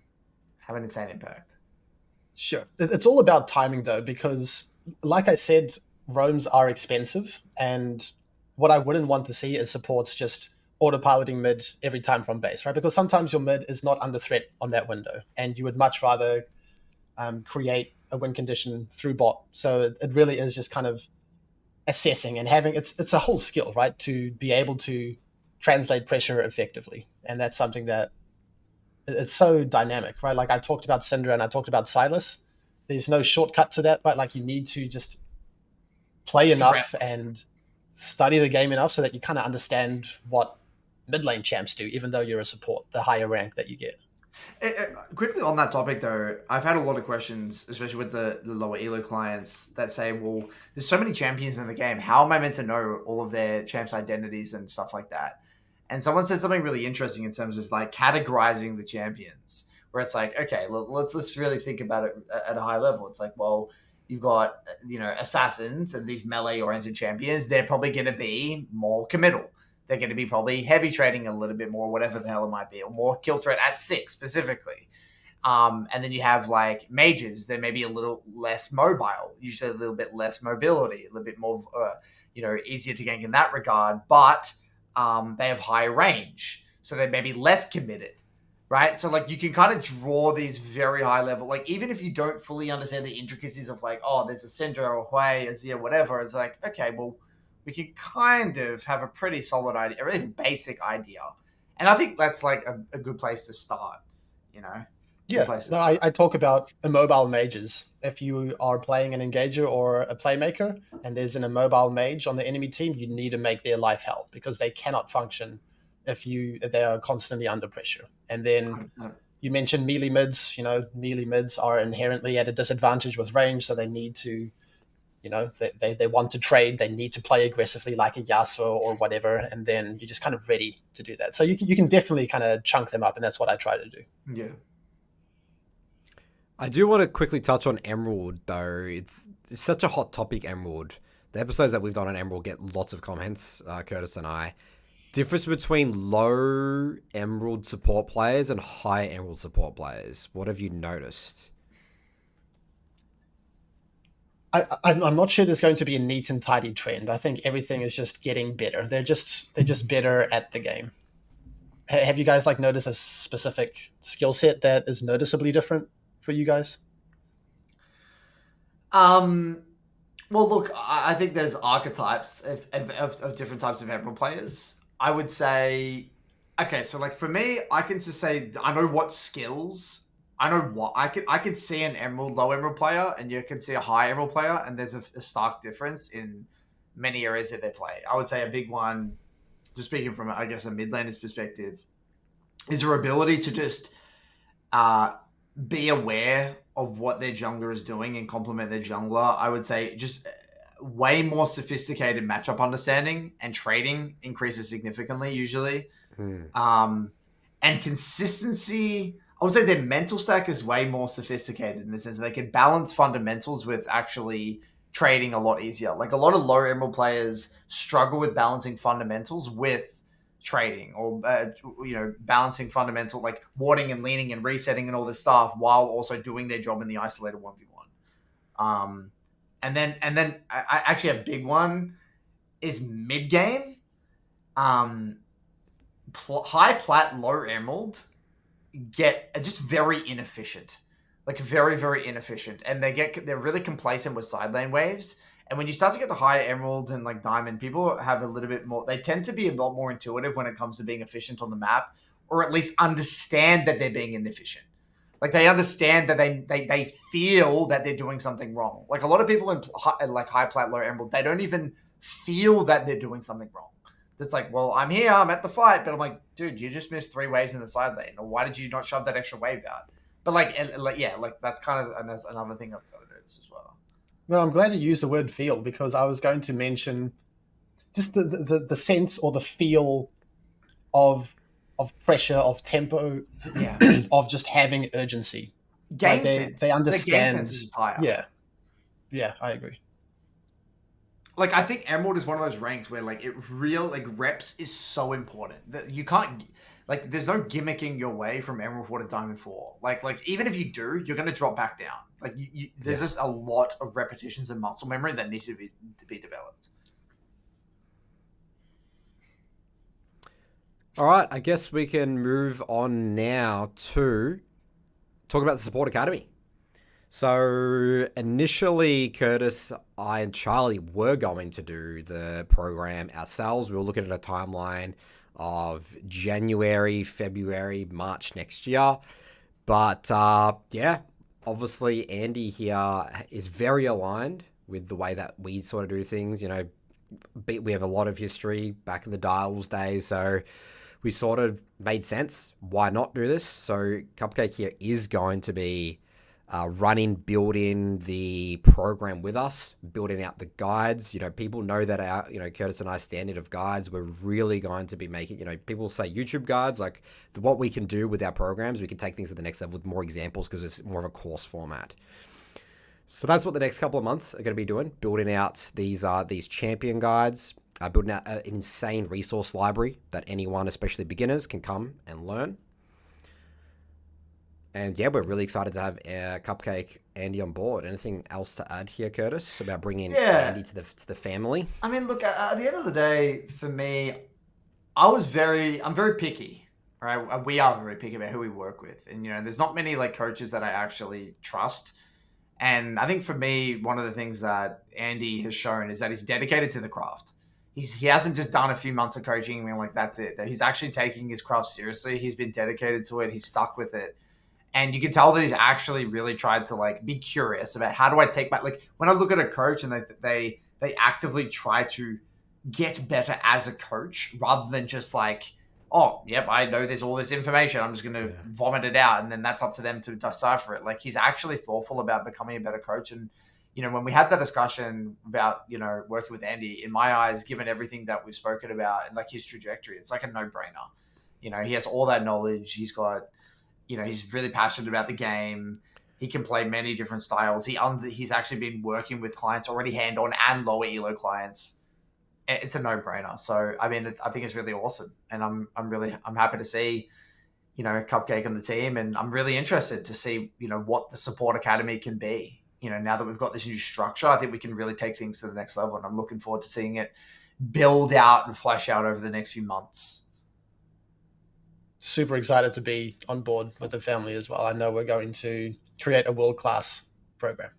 Have an insane impact. Sure. It's all about timing though, because like I said, roams are expensive, and what I wouldn't want to see is supports just autopiloting mid every time from base, right? Because sometimes your mid is not under threat on that window, and you would much rather create a win condition through bot. So it really is just kind of assessing and having, it's a whole skill, right? To be able to translate pressure effectively. And that's something that it's so dynamic, right? Like I talked about Syndra and I talked about Silas. There's no shortcut to that, right? Like you need to just play enough and study the game enough so that you kind of understand what mid lane champs do, even though you're a support, the higher rank that you get. Quickly on that topic though, I've had a lot of questions, especially with the lower elo clients, that say, well, there's so many champions in the game. How am I meant to know all of their champs' identities and stuff like that? And someone said something really interesting in terms of like categorizing the champions, where it's like, okay, let's really think about it at a high level. It's like, well, you've got, assassins and these melee-oriented champions. They're probably going to be more committal. They're going to be probably heavy trading a little bit more, whatever the hell it might be, or more kill threat at 6 specifically. And then you have like mages. They're maybe a little less mobile, usually a little bit less mobility, a little bit more, easier to gank in that regard. But they have higher range, so they may be less committed, right? So like you can kind of draw these very high level, like even if you don't fully understand the intricacies of like, oh, there's a Syndra or Hui, a Zia, whatever. It's like, okay, well, we can kind of have a pretty solid idea, or even basic idea. And I think that's like a good place to start, Yeah, I talk about immobile mages. If you are playing an engager or a playmaker and there's an immobile mage on the enemy team, you need to make their life hell because they cannot function if they are constantly under pressure. And then you mentioned melee mids. Melee mids are inherently at a disadvantage with range, so they need to, they want to trade. They need to play aggressively like a Yasuo or whatever, and then you're just kind of ready to do that. So you can definitely kind of chunk them up, and that's what I try to do. Yeah. I do want to quickly touch on Emerald, though. It's such a hot topic, Emerald. The episodes that we've done on Emerald get lots of comments, Curtis and I. Difference between low Emerald support players and high Emerald support players. What have you noticed? I'm not sure there's going to be a neat and tidy trend. I think everything is just getting better. They're just better at the game. Have you guys noticed a specific skill set that is noticeably different for you guys? Well, look, I think there's archetypes of different types of Emerald players. I would say, okay, so for me, I can just say I know what skills. I know what I can see an low Emerald player, and you can see a high Emerald player, and there's a stark difference in many areas that they play. I would say a big one, just speaking from I guess a mid laner's perspective, is their ability to just be aware of what their jungler is doing and complement their jungler. I would say just way more sophisticated matchup understanding and trading increases significantly usually. And consistency, I would say their mental stack is way more sophisticated in the sense that they can balance fundamentals with actually trading a lot easier. A lot of low Emerald players struggle with balancing fundamentals with trading or balancing fundamental warding and leaning and resetting and all this stuff while also doing their job in the isolated 1v1. And then I actually a big one is mid game. High plat, low Emerald get just very inefficient, very, very inefficient, and they're really complacent with side lane waves. And when you start to get the higher Emerald and Diamond, people have a little bit more. They tend to be a lot more intuitive when it comes to being efficient on the map, or at least understand that they're being inefficient. They understand that they feel that they're doing something wrong. A lot of people in high plat, low Emerald, they don't even feel that they're doing something wrong. It's well, I'm here, I'm at the fight, but I'm dude, you just missed 3 waves in the side lane. Or why did you not shove that extra wave out? But that's kind of another thing I've got to notice as well. Well, I'm glad you used the word feel, because I was going to mention just the sense or the feel of pressure, of tempo, of just having urgency. Game sense. They understand. The game sense is higher. Yeah, I agree. I think Emerald is one of those ranks where reps is so important that you can't there's no gimmicking your way from Emerald 4 to Diamond 4. Even if you do, you're going to drop back down. There's just a lot of repetitions and muscle memory that needs to be developed. All right, I guess we can move on now to talk about the Support Academy. So initially, Curtis, I, and Charlie were going to do the program ourselves. We were looking at a timeline of January, February, March next year. But obviously Andy here is very aligned with the way that we sort of do things. We have a lot of history back in the Dials days, so we sort of made sense. Why not do this? So Cupcake here is going to be building the program with us, building out the guides. People know that our, Curtis and I standard of guides, we're really going to be making, people say YouTube guides, what we can do with our programs, we can take things to the next level with more examples because it's more of a course format. So that's what the next couple of months are going to be doing, building out these champion guides, building out an insane resource library that anyone, especially beginners, can come and learn. And we're really excited to have Cupcake Andy on board. Anything else to add here, Curtis, about bringing Andy to the family? I mean, look, at the end of the day, for me, I'm very picky. Right? We are very picky about who we work with, and there's not many coaches that I actually trust. And I think for me, one of the things that Andy has shown is that he's dedicated to the craft. He hasn't just done a few months of coaching and that's it. He's actually taking his craft seriously. He's been dedicated to it. He's stuck with it. And you can tell that he's actually really tried to be curious about how do I take when I look at a coach and they actively try to get better as a coach rather than just oh, yep, I know there's all this information. I'm just going to vomit it out. And then that's up to them to decipher it. He's actually thoughtful about becoming a better coach. And, when we had that discussion about, working with Andy, in my eyes, given everything that we've spoken about and his trajectory, it's a no-brainer. He has all that knowledge. He's got, he's really passionate about the game. He can play many different styles. He's actually been working with clients already hand-on and lower elo clients. It's a no-brainer. So, I mean, I think it's really awesome. And I'm happy to see, Cupcake on the team. And I'm really interested to see, what the support academy can be. Now that we've got this new structure, I think we can really take things to the next level. And I'm looking forward to seeing it build out and flesh out over the next few months. Super excited to be on board with the family as well. I know we're going to create a world-class program.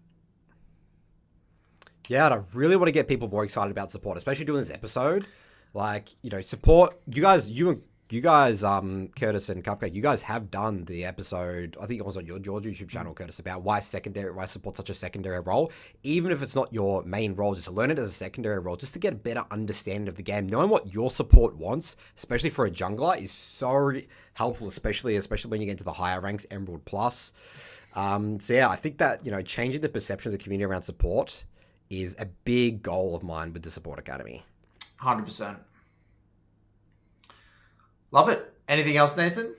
Yeah, and I really want to get people more excited about support, especially doing this episode. Like, support. You guys, Curtis and Cupcake, you guys have done the episode. I think it was on your YouTube channel, Curtis, about why support such a secondary role, even if it's not your main role. Just to learn it as a secondary role, just to get a better understanding of the game. Knowing what your support wants, especially for a jungler, is so helpful, especially when you get into the higher ranks, Emerald Plus. So yeah, I think that changing the perception of the community around support is a big goal of mine with the Support Academy. 100%. Love it. Anything else, Nathan?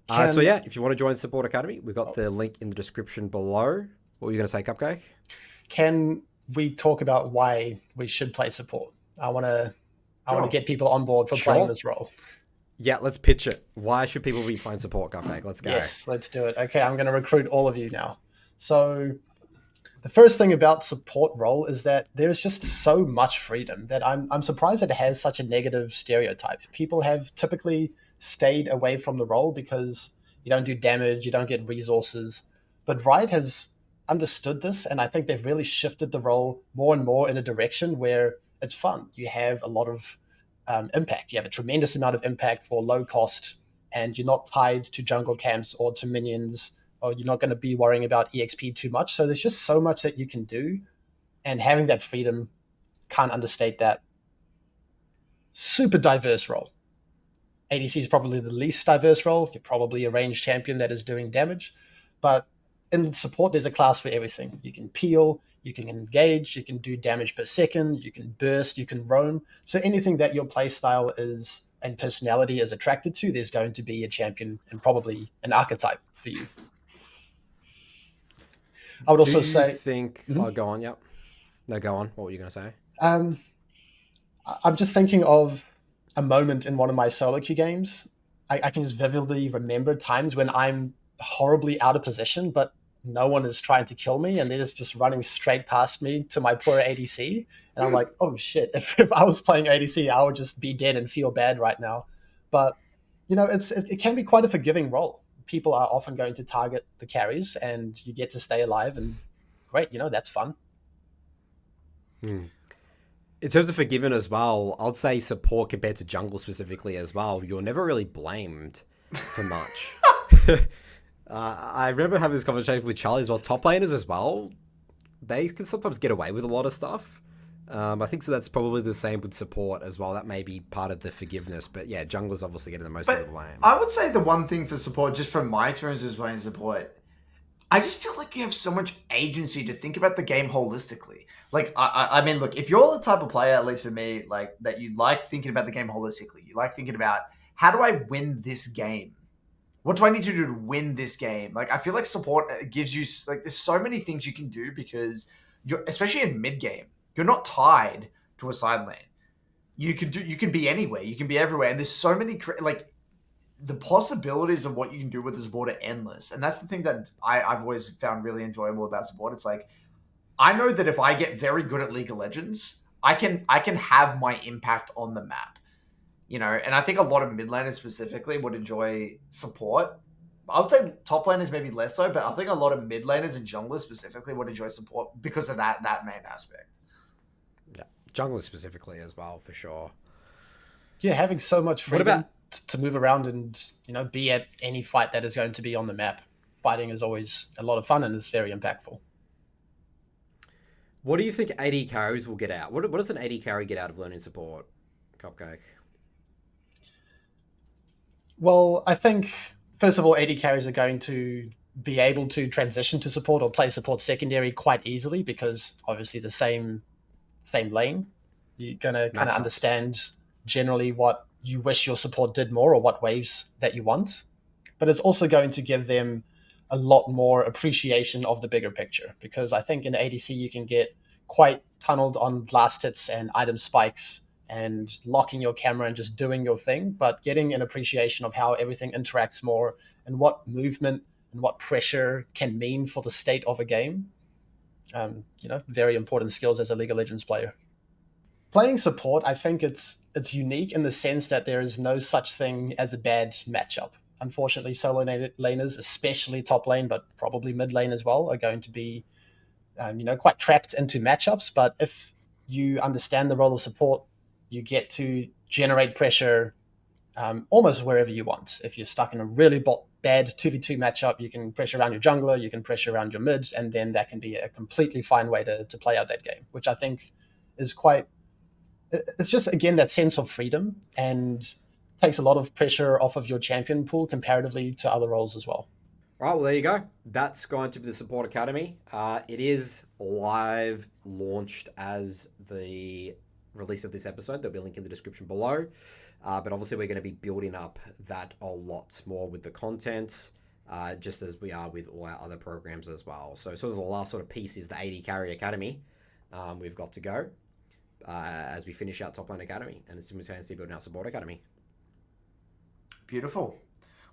So yeah, if you want to join the Support Academy, we've got the link in the description below. What were you going to say, Cupcake? Can we talk about why we should play support? I want to get people on board for playing this role. Yeah, let's pitch it. Why should people be playing support, Cupcake? Let's go. Yes, let's do it. Okay, I'm going to recruit all of you now. So the first thing about support role is that there's just so much freedom that I'm surprised that it has such a negative stereotype. People have typically stayed away from the role because you don't do damage, you don't get resources. But Riot has understood this, and I think they've really shifted the role more and more in a direction where it's fun. You have a lot of impact. You have a tremendous amount of impact for low cost, and you're not tied to jungle camps or to minions, or you're not going to be worrying about EXP too much. So there's just so much that you can do, and having that freedom, can't understate that. Super diverse role. ADC is probably the least diverse role. You're probably a ranged champion that is doing damage, but in support, there's a class for everything. You can peel, you can engage, you can do damage per second, you can burst, you can roam. So anything that your playstyle is and personality is attracted to, there's going to be a champion and probably an archetype for you. I would also say... Oh, go on, yep. No, go on. What were you going to say? I'm just thinking of a moment in one of my solo queue games. I can just vividly remember times when I'm horribly out of position, but no one is trying to kill me, and they're just running straight past me to my poor ADC. And I'm like, oh shit, if I was playing ADC, I would just be dead and feel bad right now. But, it can be quite a forgiving role. People are often going to target the carries, and you get to stay alive, and great, that's fun. In terms of forgiving as well, I'd say support compared to jungle specifically as well, you're never really blamed for much. I remember having this conversation with Charlie as well. Top laners as well, they can sometimes get away with a lot of stuff. I think so. That's probably the same with support as well. That may be part of the forgiveness. But yeah, junglers obviously getting the most of the blame. I would say the one thing for support, just from my experiences playing support, I just feel like you have so much agency to think about the game holistically. Like, I mean, look, if you're the type of player, at least for me, like that you like thinking about the game holistically, you like thinking about, how do I win this game? What do I need to do to win this game? Like, I feel like support gives you, like, there's so many things you can do because you're, especially in mid game, you're not tied to a side lane. You can be anywhere, you can be everywhere, and there's so many, like, the possibilities of what you can do with the support are endless. And that's the thing that I've always found really enjoyable about support. It's like, I know that if I get very good at League of Legends, I can have my impact on the map. And I think a lot of mid laners specifically would enjoy support. I would say top laners maybe less so, but I think a lot of mid laners and junglers specifically would enjoy support because of that main aspect. Yeah, junglers specifically as well, for sure. Yeah, having so much freedom to move around and, be at any fight that is going to be on the map. Fighting is always a lot of fun and is very impactful. What do you think AD carries will get out? What does an AD carry get out of learning support, Cupcake? Well, I think, first of all, AD carries are going to be able to transition to support or play support secondary quite easily because obviously the same lane. You're going to kind of understand generally what you wish your support did more or what waves that you want. But it's also going to give them a lot more appreciation of the bigger picture, because I think in ADC you can get quite tunneled on blast hits and item spikes and locking your camera and just doing your thing, but getting an appreciation of how everything interacts more and what movement and what pressure can mean for the state of a game. Very important skills as a League of Legends player. Playing support, I think it's unique in the sense that there is no such thing as a bad matchup. Unfortunately, solo laners, especially top lane, but probably mid lane as well, are going to be, quite trapped into matchups. But if you understand the role of support, you get to generate pressure almost wherever you want. If you're stuck in a really bad 2v2 matchup, you can pressure around your jungler, you can pressure around your mids, and then that can be a completely fine way to play out that game, which I think is quite... It's just, again, that sense of freedom, and takes a lot of pressure off of your champion pool comparatively to other roles as well. All right, well, there you go. That's going to be the Support Academy. It is live launched as the release of this episode. There'll be a link in the description below. But obviously, we're going to be building up that a lot more with the content, just as we are with all our other programs as well. So sort of the last sort of piece is the 80 Carry Academy. We've got to go as we finish out Top Lane Academy and simultaneously building our Support Academy. Beautiful.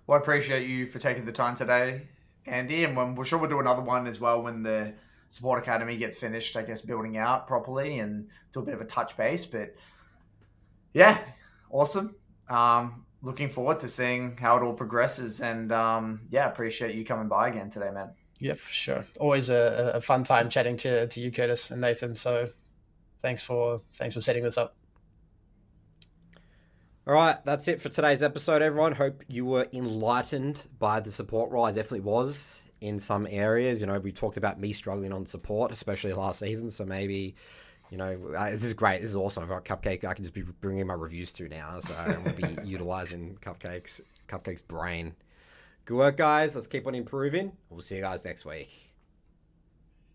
Well, I appreciate you for taking the time today, Andy, and we're sure we'll do another one as well when the Support Academy gets finished, I guess, building out properly and do a bit of a touch base. But yeah, awesome. Looking forward to seeing how it all progresses, and appreciate you coming by again today, man. Yeah, for sure. Always a fun time chatting to you, Curtis and Nathan. So thanks for setting this up. All right, that's it for today's episode, everyone. Hope you were enlightened by the support role. I definitely was in some areas. We talked about me struggling on support, especially last season. So maybe, this is great. This is awesome. I've got Cupcake. I can just be bringing my reviews through now. So I'm going to be utilizing Cupcake's brain. Good work, guys. Let's keep on improving. We'll see you guys next week.